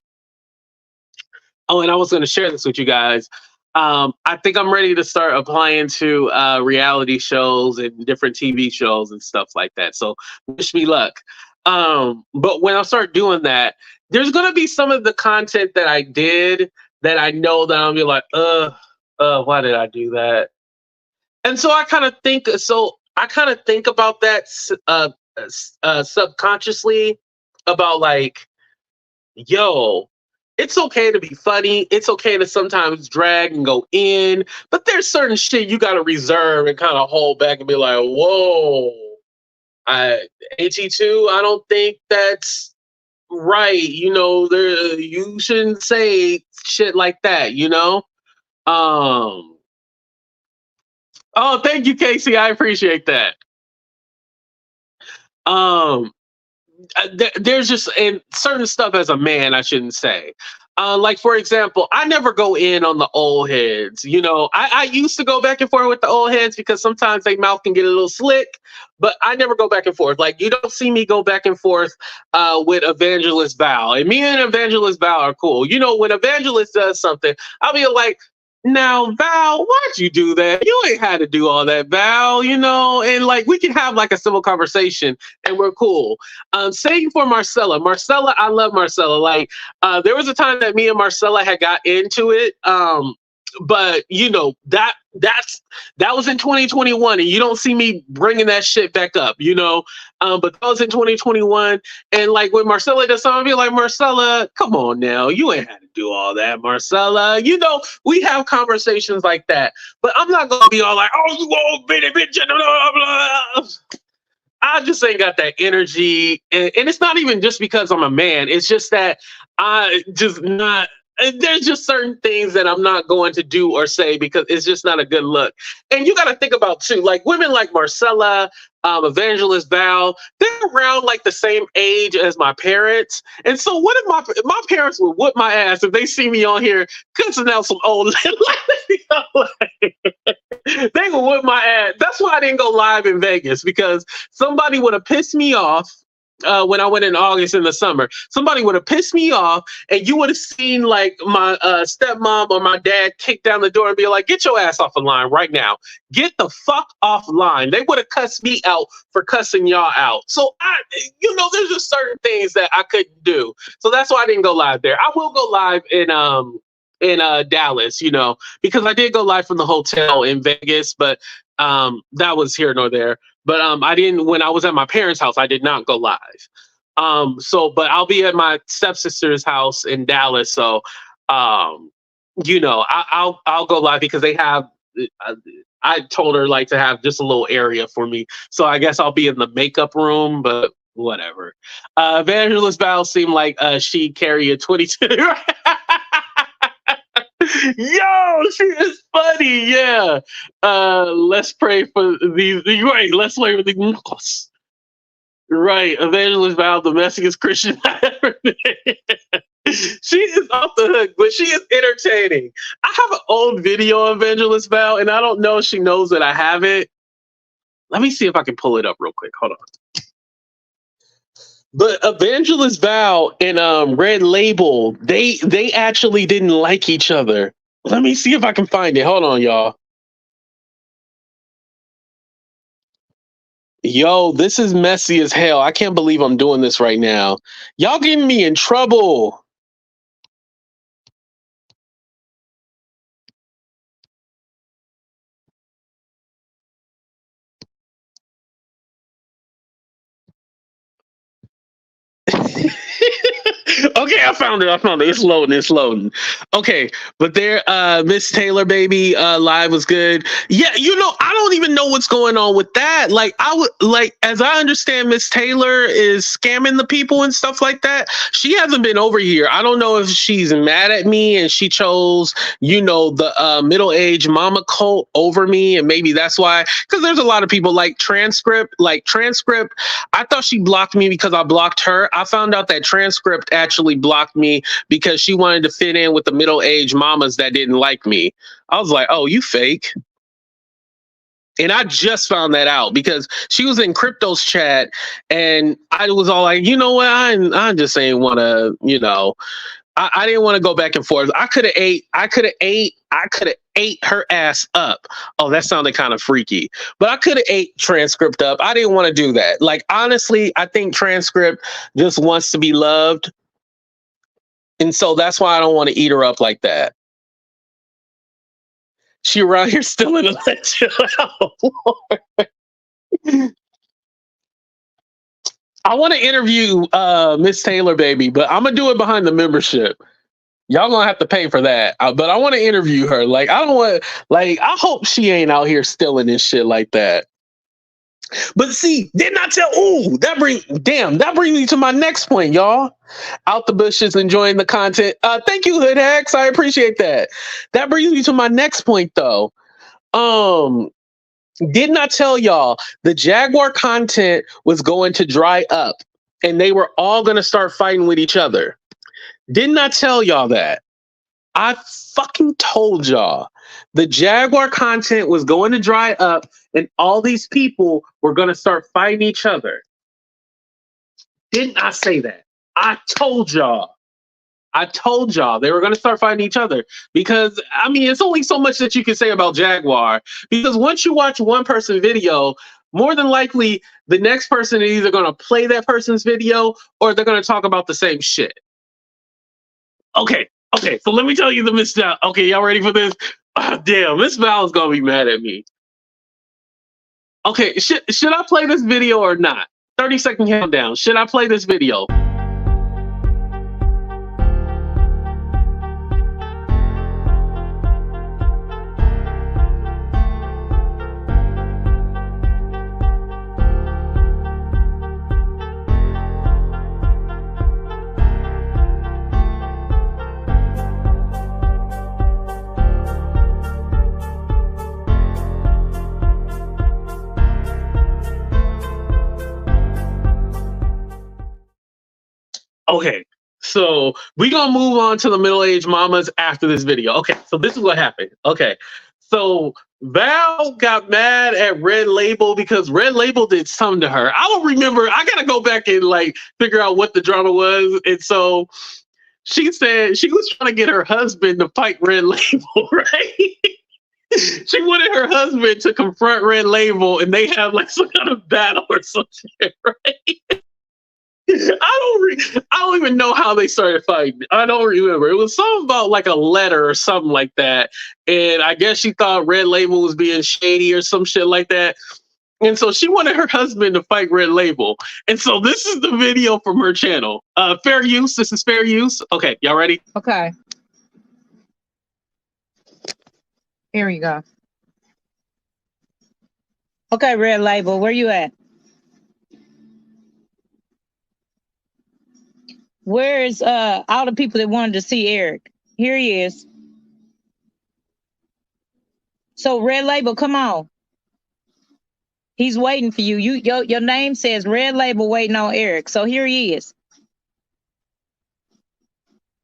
oh, and I was going to share this with you guys. I think I'm ready to start applying to reality shows and different TV shows and stuff like that. So wish me luck. But when I start doing that, there's going to be some of the content that I did that I know that I'll be like, why did I do that? And so I kind of think about that subconsciously about like, yo, it's okay to be funny. It's okay to sometimes drag and go in, but there's certain shit you got to reserve and kind of hold back and be like, whoa, AT2, I don't think that's right. You shouldn't say shit like that. Um, oh, thank you, Casey. I appreciate that. Um, there's just and certain stuff as a man I shouldn't say. Like for example, I never go in on the old heads. I used to go back and forth with the old heads because sometimes their mouth can get a little slick, but I never go back and forth. Like you don't see me go back and forth with Evangelist Val. And me and Evangelist Val are cool. When Evangelist does something, I'll be like, "Now, Val, why'd you do that? You ain't had to do all that, Val, and like we can have like a civil conversation and we're cool." Same for Marcella. Marcella, I love Marcella. Like, there was a time that me and Marcella had got into it. But that was in 2021, and you don't see me bringing that shit back up. But that was in 2021, and like when Marcella does something, I'll be like, "Marcella, come on now, you ain't had to do all that, Marcella." We have conversations like that, but I'm not gonna be all like, "Oh, you old bitty bitch," blah, blah, blah. I just ain't got that energy, and it's not even just because I'm a man. It's just that I just not. there's just certain things that I'm not going to do or say because it's just not a good look. And you got to think about too, like women like Marcella, Evangelist Val, they're around like the same age as my parents. And so what if my parents would whoop my ass if they see me on here cussing out some old they would whip my ass. That's why I didn't go live in Vegas, because somebody would have pissed me off when I went in August in the summer. Somebody would have pissed me off, and you would have seen like my stepmom or my dad kick down the door and be like, "Get your ass off the line right now. Get the fuck off line." They would have cussed me out for cussing y'all out. So there's just certain things that I couldn't do. So that's why I didn't go live there. I will go live in Dallas, because I did go live from the hotel in Vegas, but that was here nor there. But I didn't, when I was at my parents' house, I did not go live. But I'll be at my stepsister's house in Dallas. So, I'll go live because they have, I told her like to have just a little area for me. So I guess I'll be in the makeup room, but whatever. Evangelist Val seemed like she carry a 22. Yo, she is funny. Yeah. Let's pray for these. Right. Let's pray for the. Right. Evangelist Val, the messiest Christian I ever met. She is off the hook, but she is entertaining. I have an old video of Evangelist Val, and I don't know if she knows that I have it. Let me see if I can pull it up real quick. Hold on. But Evangelist Val and Red Label, they actually didn't like each other. Let me see if I can find it. Hold on, y'all. Yo, this is messy as hell. I can't believe I'm doing this right now. Y'all getting me in trouble. Okay, I found it. It's loading. Okay, but there, Miss Taylor baby, live was good. Yeah, I don't even know what's going on with that. Like, as I understand, Miss Taylor is scamming the people and stuff like that. She hasn't been over here. I don't know if she's mad at me and she chose, the middle-aged mama cult over me, and maybe that's why. Because there's a lot of people like Transcript. I thought she blocked me because I blocked her. I found out that Transcript actually blocked me because she wanted to fit in with the middle-aged mamas that didn't like me. I was like, oh, you fake. And I just found that out because she was in Crypto's chat, and I was all like, you know what? I just ain't want to, I didn't want to go back and forth. I could have ate her ass up. Oh, that sounded kind of freaky. But I could have ate Transcript up. I didn't want to do that. Like, honestly, I think Transcript just wants to be loved. And so that's why I don't want to eat her up like that. She around here still in a lecture. I want to interview Miss Taylor baby, but I'm gonna do it behind the membership. Y'all gonna have to pay for that. But I want to interview her. Like, I hope she ain't out here stealing and shit like that. But see, didn't I tell? Ooh, that brings me to my next point, y'all. Out the bushes, enjoying the content. Thank you, Hood Hacks. I appreciate that. That brings me to my next point, though. Didn't I tell y'all the Jaguar content was going to dry up, and they were all gonna start fighting with each other? Didn't I tell y'all that? I fucking told y'all the Jaguar content was going to dry up and all these people were going to start fighting each other. Didn't I say that? I told y'all they were going to start fighting each other because, it's only so much that you can say about Jaguar, because once you watch one person's video, more than likely the next person is either going to play that person's video or they're going to talk about the same shit. Okay, so let me tell you the Miss Val. Okay, y'all ready for this? Oh, damn, Miss Val is gonna be mad at me. Okay, should I play this video or not? 30-second countdown. Should I play this video? Okay, so we gonna move on to the middle-aged mamas after this video. Okay, so this is what happened. Okay, so Val got mad at Red Label because Red Label did something to her. I don't remember. I gotta go back and like figure out what the drama was. And so she said she was trying to get her husband to fight Red Label, right? She wanted her husband to confront Red Label and they have like some kind of battle or something, right? I don't even know how they started fighting. I don't remember. It was something about like a letter or something like that. And I guess she thought Red Label was being shady or some shit like that. And so she wanted her husband to fight Red Label. And so this is the video from her channel. Fair use. This is fair use. Okay, y'all ready? Okay. Here you go. Okay, Red Label, where you at? Where's all the people that wanted to see Eric? Here he is. So Red Label, come on. He's waiting for you. Your name says Red Label waiting on Eric. So here he is.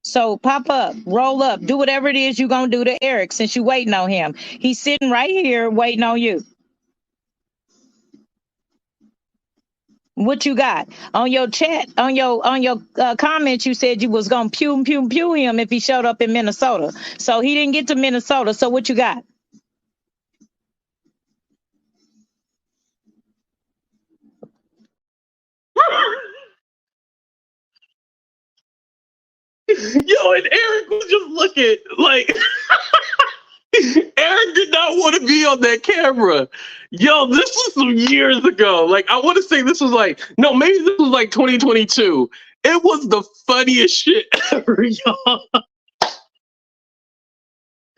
So pop up, roll up, do whatever it is you're gonna do to Eric since you waiting on him. He's sitting right here waiting on you. What you got on your chat, on your comments? You said you was gonna pew him if he showed up in Minnesota. So he didn't get to Minnesota. So what you got? Yo, and Eric was just looking like Eric did not want to be on that camera. Yo, this was some years ago. Like, I want to say this was like, no, maybe this was like 2022. It was the funniest shit ever, y'all.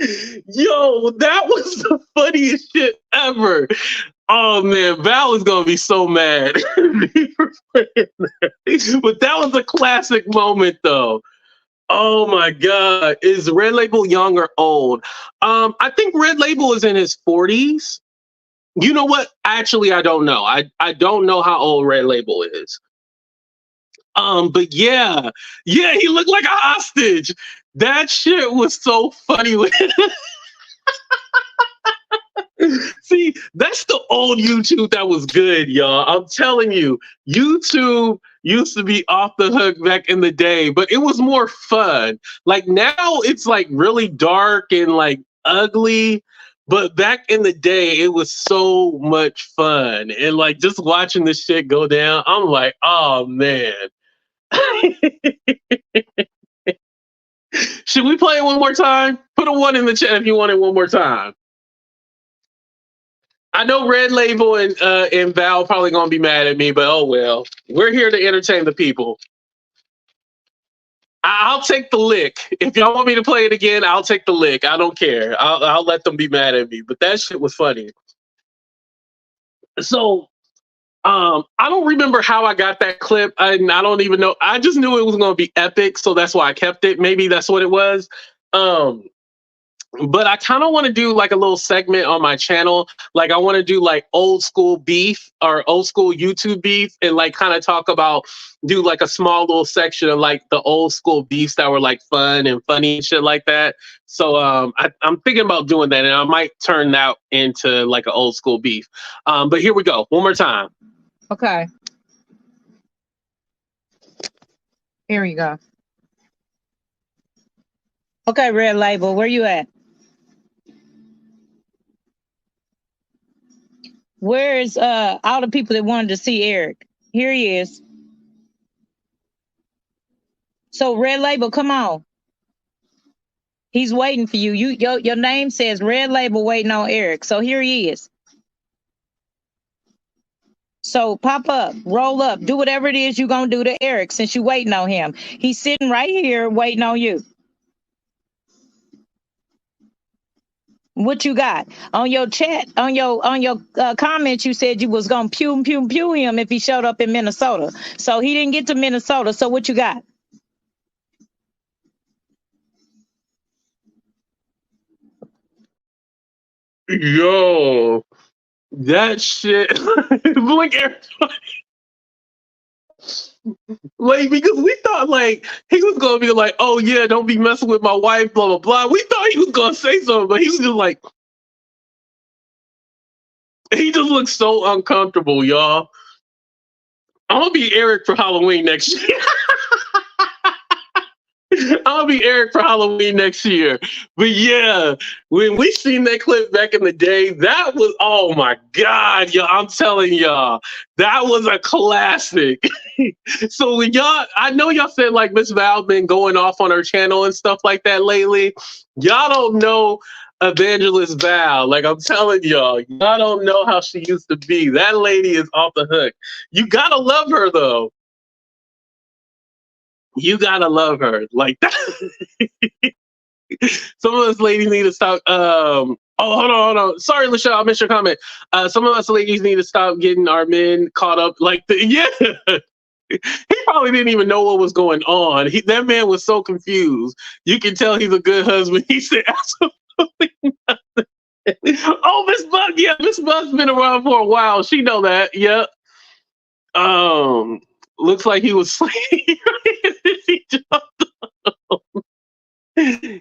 Yo, that was the funniest shit ever. Oh man, Val is gonna be so mad. But that was a classic moment though. Oh my God. Is Red Label young or old? I think Red Label is in his 40s. You know what? Actually, I don't know. I don't know how old Red Label is. But yeah, he looked like a hostage. That shit was so funny. See, that's the old YouTube that was good, y'all. I'm telling you, YouTube used to be off the hook back in the day, but it was more fun. Like now it's like really dark and like ugly, but back in the day it was so much fun. And like just watching this shit go down, I'm like, oh man. Should we play it one more time? Put a one in the chat if you want it one more time. I know Red Label and Val probably gonna be mad at me, but oh well. We're here to entertain the people. I'll take the lick. If y'all want me to play it again, I'll take the lick. I don't care. I'll let them be mad at me. But that shit was funny. So I don't remember how I got that clip. I don't even know. I just knew it was gonna be epic, so that's why I kept it. Maybe that's what it was. But I kind of want to do like a little segment on my channel. Like I want to do like old school beef or old school YouTube beef and like kind of talk about, do like a small little section of like the old school beefs that were like fun and funny and shit like that. So I'm thinking about doing that and I might turn that into like an old school beef. But here we go. One more time. Okay. Here you go. Okay, Red Label, where you at? Where's all the people that wanted to see Eric? Here he is. So Red Label, come on. He's waiting for you. Your name says Red Label waiting on Eric. So here he is. So pop up, roll up, do whatever it is you're gonna do to Eric since you waiting on him. He's sitting right here waiting on you. What you got on your chat, on your comments? You said you was gonna pew him if he showed up in Minnesota. So he didn't get to Minnesota. So what you got? Yo, that shit. Look, everybody. Like, because we thought like he was gonna be like, oh yeah, don't be messing with my wife, blah blah blah. We thought he was gonna say something, but he was just like, he just looked so uncomfortable, y'all. I'm gonna be Eric for Halloween next year. I'll be Eric for Halloween next year. But yeah, when we seen that clip back in the day, that was, oh my God, y'all, I'm telling y'all, that was a classic. So when y'all, I know y'all said like Miss Val been going off on her channel and stuff like that lately. Y'all don't know Evangelist Val. Like I'm telling y'all don't know how she used to be. That lady is off the hook. You gotta love her though. You gotta love her like that. Some of us ladies need to stop. Oh, hold on. Sorry, Lachelle, I missed your comment. Some of us ladies need to stop getting our men caught up. Like, yeah, he probably didn't even know what was going on. That man was so confused. You can tell he's a good husband. He said absolutely nothing. Oh, Miss Buck, yeah, Miss Buck's been around for a while. She know that. Yep. Looks like he was sleeping.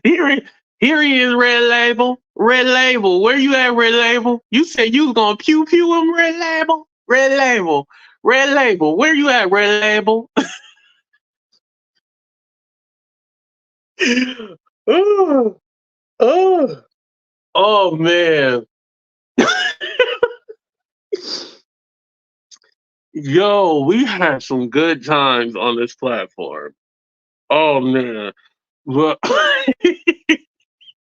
Here, here he is, Red Label. Red Label, where you at, Red Label? You said you was gonna pew pew him, Red Label. Red Label, Red Label, where you at, Red Label? oh, oh, oh man. Yo, we had some good times on this platform. Oh man. But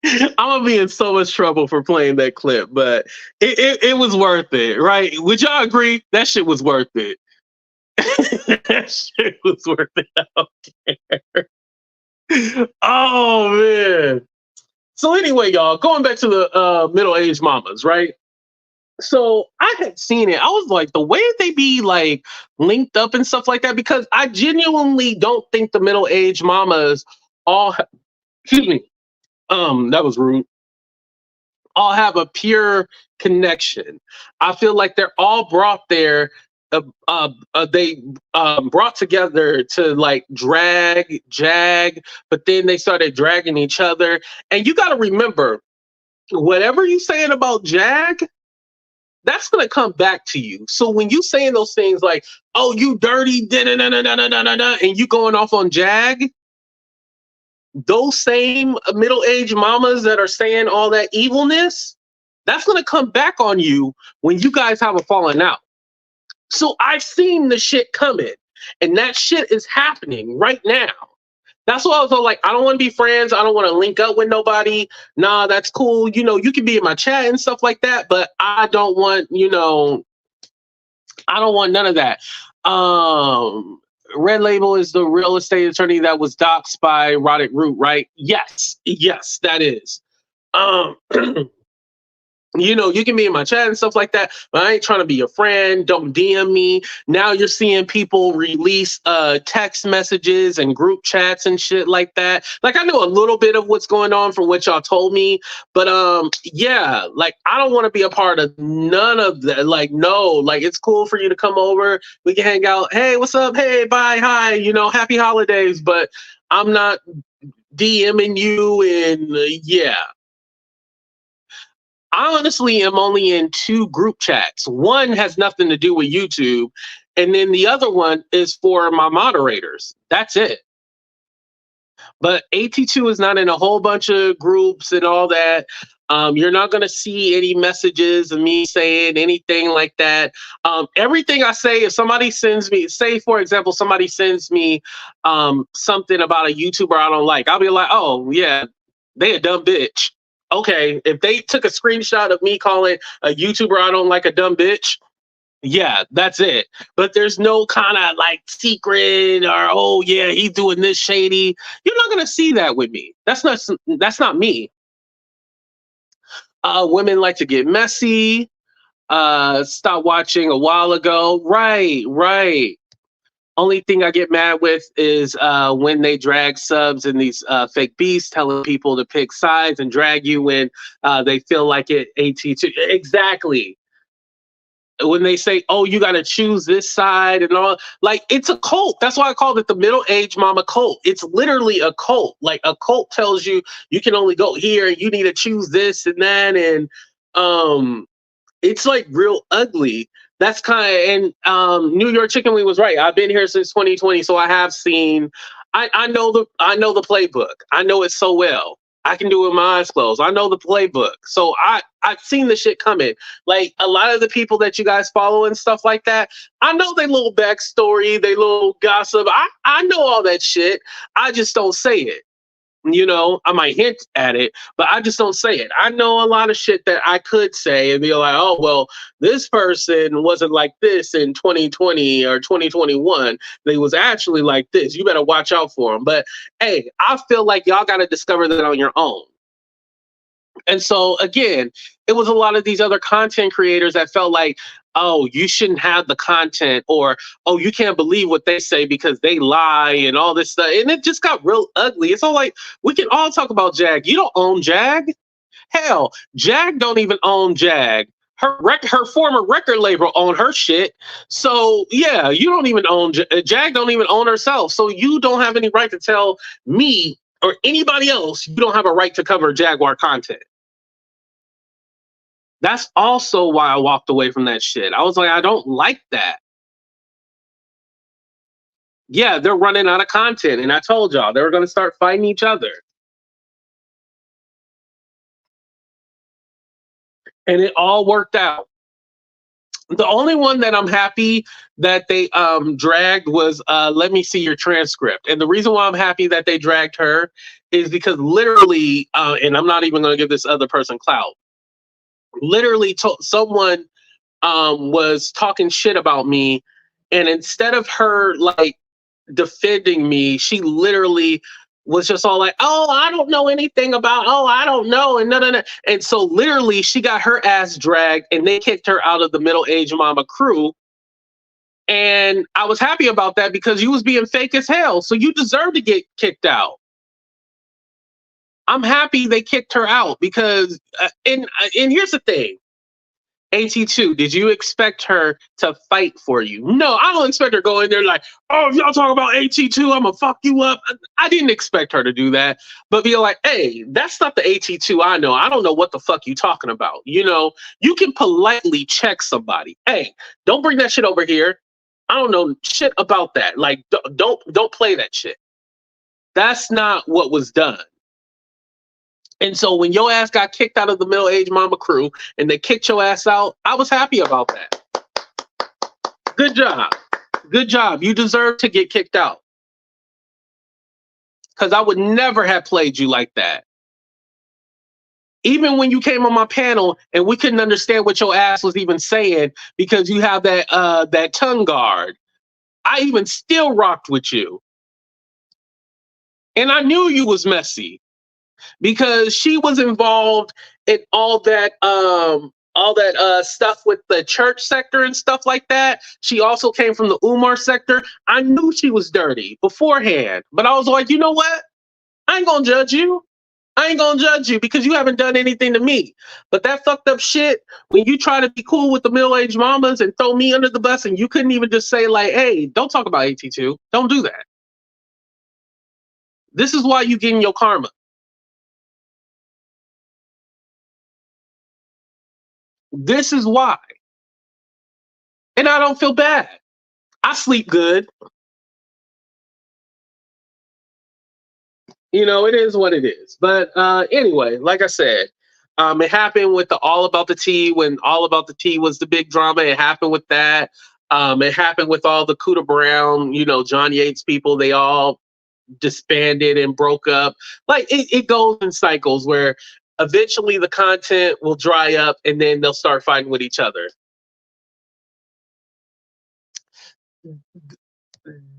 I'm gonna be in so much trouble for playing that clip, but it was worth it, right? Would y'all agree? That shit was worth it. That shit was worth it. Oh man. So anyway, y'all, going back to the middle-aged mamas, right? So I had seen it. I was like, the way they be like linked up and stuff like that, because I genuinely don't think the middle-aged mamas all excuse me. That was rude. All have a pure connection. I feel like they're all brought there. They brought together to like jag, but then they started dragging each other. And you got to remember, whatever you saying about jag, that's gonna come back to you. So when you saying those things like, "Oh, you dirty," and you going off on jag, those same middle-aged mamas that are saying all that evilness, that's going to come back on you when you guys have a falling out. So I've seen the shit coming, and that shit is happening right now. That's why I was all like, I don't want to be friends. I don't want to link up with nobody. Nah, that's cool. You know, you can be in my chat and stuff like that, but I don't want, I don't want none of that. Red Label is the real estate attorney that was doxxed by Roddick Root, right? Yes, that is. You can be in my chat and stuff like that, but I ain't trying to be your friend. Don't DM me. Now you're seeing people release text messages and group chats and shit like that. Like, I know a little bit of what's going on from what y'all told me, but yeah, like, I don't want to be a part of none of that. Like, no, like, it's cool for you to come over. We can hang out. Hey, what's up? Hey, bye, hi, happy holidays, but I'm not DMing you and yeah. I honestly am only in 2 group chats. One has nothing to do with YouTube, and then the other one is for my moderators. That's it. But AT2 is not in a whole bunch of groups and all that. You're not going to see any messages of me saying anything like that. Everything I say, if somebody sends me, say, for example, somebody sends me something about a YouTuber I don't like, I'll be like, oh, yeah, they a dumb bitch. Okay, if they took a screenshot of me calling a YouTuber I don't like a dumb bitch, yeah, that's it. But there's no kind of like secret or, oh yeah, he's doing this shady. You're not gonna see that with me. That's not me. Women like to get messy. Stop watching a while ago. Right. Only thing I get mad with is when they drag subs and these fake beasts telling people to pick sides and drag you when they feel like it. AT2 exactly. when they say, oh, you got to choose this side and all, like, it's a cult. That's why I called it the middle-aged mama cult. It's literally a cult. Like, a cult tells you you can only go here, you need to choose this and that, and it's like real ugly. That's kind of, and New York Chicken Wing was right. I've been here since 2020, so I have seen. I know the playbook. I know it so well. I can do it with my eyes closed. I know the playbook, so I've seen the shit coming. Like, a lot of the people that you guys follow and stuff like that, I know they little backstory, they little gossip. I know all that shit. I just don't say it. You know, I might hint at it, but I just don't say it. I know a lot of shit that I could say and be like, oh, well, this person wasn't like this in 2020 or 2021. They was actually like this. You better watch out for them. But hey, I feel like y'all got to discover that on your own. And so again, it was a lot of these other content creators that felt like, oh, you shouldn't have the content, or oh, you can't believe what they say because they lie and all this stuff. And it just got real ugly. It's all like, we can all talk about Jag. You don't own Jag. Hell, Jag don't even own Jag. Her former record label own her shit. So yeah, you don't even own Jag. Don't even own herself. So you don't have any right to tell me or anybody else you don't have a right to cover Jaguar content. That's also why I walked away from that shit. I was like, I don't like that. Yeah, they're running out of content, and I told y'all they were going to start fighting each other. And it all worked out. The only one that I'm happy that they dragged was Let Me See Your Transcript. And the reason why I'm happy that they dragged her is because literally, and I'm not even going to give this other person clout, literally someone was talking shit about me, and instead of her like defending me, she literally was just all like, oh, I don't know anything about, oh, I don't know, and no. And so literally she got her ass dragged and they kicked her out of the middle-aged mama crew. And I was happy about that because you was being fake as hell, so you deserve to get kicked out. I'm happy they kicked her out because and here's the thing. AT2, did you expect her to fight for you? No, I don't expect her to go in there like, oh, if y'all talk about AT2, I'm gonna fuck you up. I didn't expect her to do that, but be like, hey, that's not the AT2 I know. I don't know what the fuck you talking about. You know, you can politely check somebody. Hey, don't bring that shit over here. I don't know shit about that. Like, don't play that shit. That's not what was done. And so when your ass got kicked out of the middle-aged mama crew and they kicked your ass out, I was happy about that. Good job. Good job. You deserve to get kicked out. Because I would never have played you like that. Even when you came on my panel and we couldn't understand what your ass was even saying because you have that tongue guard, I even still rocked with you. And I knew you was messy, because she was involved in all that stuff with the church sector and stuff like that. She also came from the Umar sector. I knew she was dirty beforehand, but I was like, you know what? I ain't gonna judge you. I ain't gonna judge you because you haven't done anything to me. But that fucked up shit, when you try to be cool with the middle-aged mamas and throw me under the bus, and you couldn't even just say like, hey, don't talk about AT2. Don't do that. This is why you getting your karma. This is why. And I don't feel bad. I sleep good. You know, it is what it is. But anyway, like I said, it happened with the All About the Tea, when All About the Tea was the big drama. It happened with that. It happened with all the Cuda Brown, you know, John Yates people. They all disbanded and broke up. Like, it goes in cycles where eventually the content will dry up and then they'll start fighting with each other.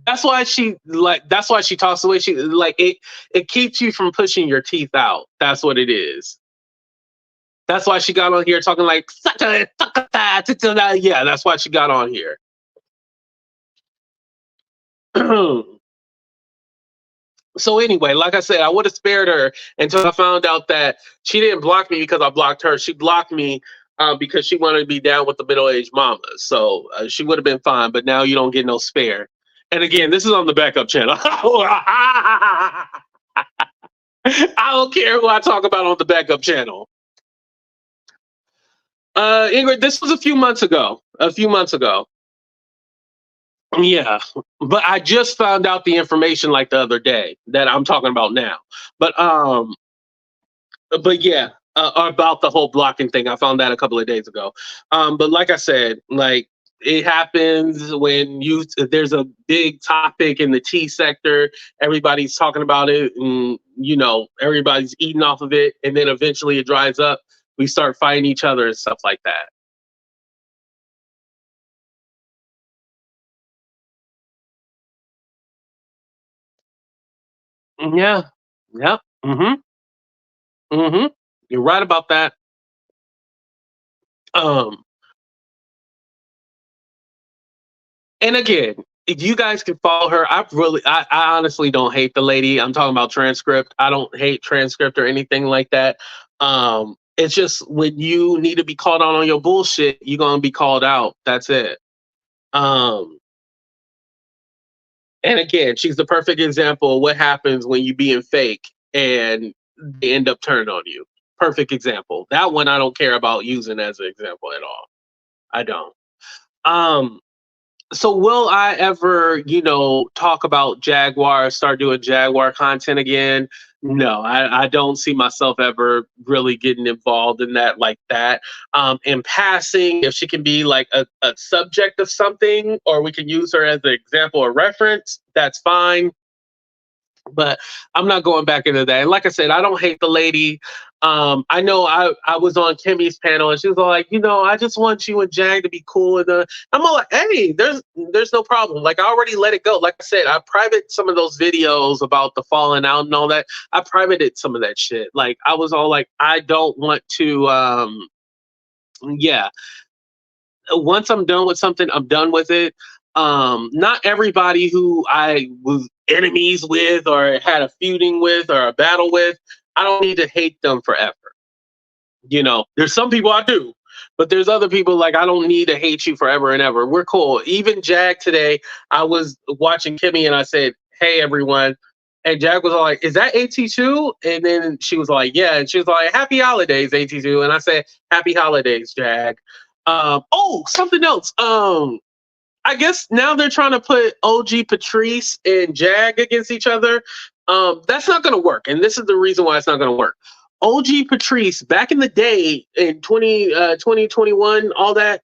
That's why she talks the way she like. It keeps you from pushing your teeth out. That's what it is. That's why she got on here talking like, yeah, that's why she got on here. So anyway, like I said, I would have spared her until I found out that she didn't block me because I blocked her. She blocked me because she wanted to be down with the middle-aged mamas. So she would have been fine, but now you don't get no spare. And again, this is on the backup channel. I don't care who I talk about on the backup channel. Ingrid, this was a few months ago. Yeah, but I just found out the information like the other day that I'm talking about now. But yeah, about the whole blocking thing, I found that a couple of days ago. But like I said, like it happens when there's a big topic in the tea sector, everybody's talking about it, and everybody's eating off of it, and then eventually it dries up. We start fighting each other and stuff like that. Yeah. Yep. You're right about that. Um, and again, if you guys can follow her, I honestly don't hate the lady. I'm talking about transcript. I don't hate transcript or anything like that. It's just when you need to be called out on your bullshit, you're gonna be called out. That's it. Um, and again, she's the perfect example of what happens when you being fake and they end up turning on you. Perfect example. That one I don't care about using as an example at all. I don't. Um, so will I ever, talk about Jaguar, start doing Jaguar content again? No, I don't see myself ever really getting involved in that like that. In passing, if she can be like a subject of something, or we can use her as an example or reference, that's fine, but I'm not going back into that. And like I said, I don't hate the lady. I know I was on Kimmy's panel and she was all like, I just want you and Jag to be cool. And I'm all like, hey, there's no problem. Like I already let it go. Like I said, I private some of those videos about the falling out and all that. I privated some of that shit. Like I was all like, I don't want to. Yeah, once I'm done with something, I'm done with it. Not everybody who I was enemies with or had a feuding with or a battle with, I don't need to hate them forever. There's some people I do, but there's other people like I don't need to hate you forever and ever. We're cool. Even Jag today, I was watching Kimmy and I said, "Hey everyone." And Jag was all like, "Is that AT2?" And then she was like, "Yeah." And she was like, "Happy holidays, AT2." And I said, "Happy holidays, Jag." Oh, something else. I guess now they're trying to put OG Patrice and Jag against each other. That's not going to work. And this is the reason why it's not going to work. OG Patrice, back in the day in 2021, all that,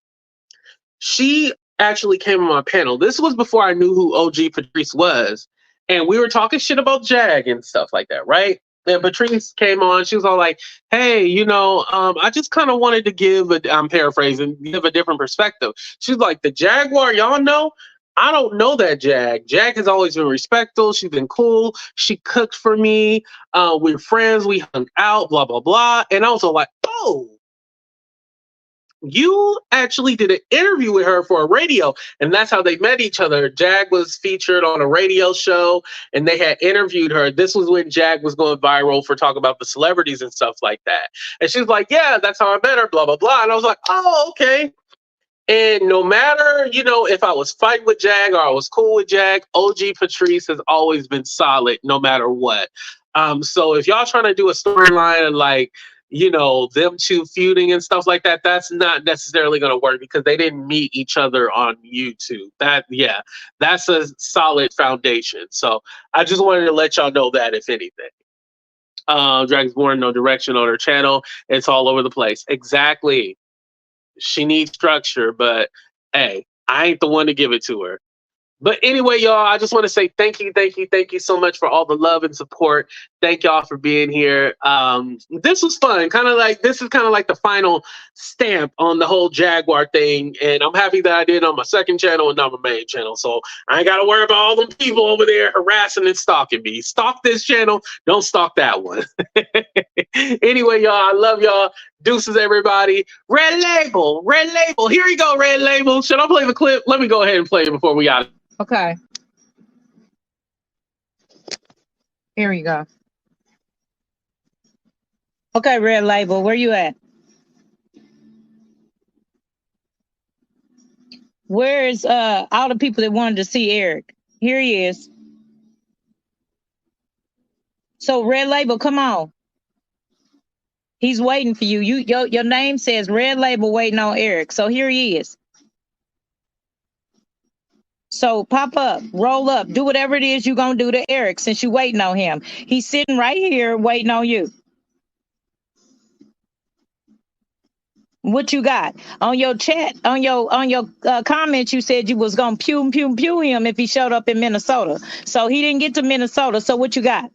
she actually came on my panel. This was before I knew who OG Patrice was. And we were talking shit about Jag and stuff like that, right? And Patrice came on. She was all like, hey, I just kind of wanted to I'm paraphrasing, give a different perspective. She's like, the Jaguar, y'all know? I don't know that Jag. Jag has always been respectful. She's been cool. She cooked for me. We're friends. We hung out, blah, blah, blah. And I was all like, oh, you actually did an interview with her for a radio, and that's how they met each other. Jag was featured on a radio show and they had interviewed her. This was when Jag was going viral for talking about the celebrities and stuff like that. And she was like, yeah, that's how I met her, blah, blah, blah. And I was like, oh, okay. And no matter, if I was fighting with Jag or I was cool with Jag, OG Patrice has always been solid no matter what. So if y'all trying to do a storyline of like, them two feuding and stuff like that, that's not necessarily going to work because they didn't meet each other on YouTube. That's a solid foundation. So I just wanted to let y'all know that, if anything. Dragonborn, no direction on her channel. It's all over the place. Exactly. She needs structure, but hey, I ain't the one to give it to her. But anyway, y'all, I just want to say thank you so much for all the love and support. Thank y'all for being here. This was fun. This is kind of like the final stamp on the whole Jaguar thing. And I'm happy that I did on my second channel and not my main channel. So I ain't got to worry about all them people over there harassing and stalking me. Stalk this channel. Don't stalk that one. Anyway, y'all, I love y'all. Deuces, everybody. Red Label. Here we go, Red Label. Should I play the clip? Let me go ahead and play it before we got it. Okay. Here we go. Okay, Red Label, where you at? Where is all the people that wanted to see Eric? Here he is. So Red Label, come on. He's waiting for you. Your name says Red Label waiting on Eric. So here he is. So pop up, roll up, do whatever it is you're gonna do to Eric since you waiting on him. He's sitting right here waiting on you. What you got on your chat, on your comments? You said you was gonna pew him if he showed up in Minnesota. So he didn't get to Minnesota. So what you got?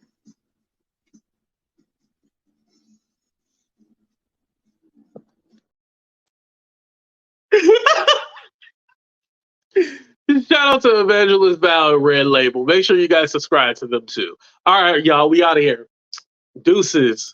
Shout out to Evangelist Val and Red Label. Make sure you guys subscribe to them too. All right, y'all, we out of here. Deuces.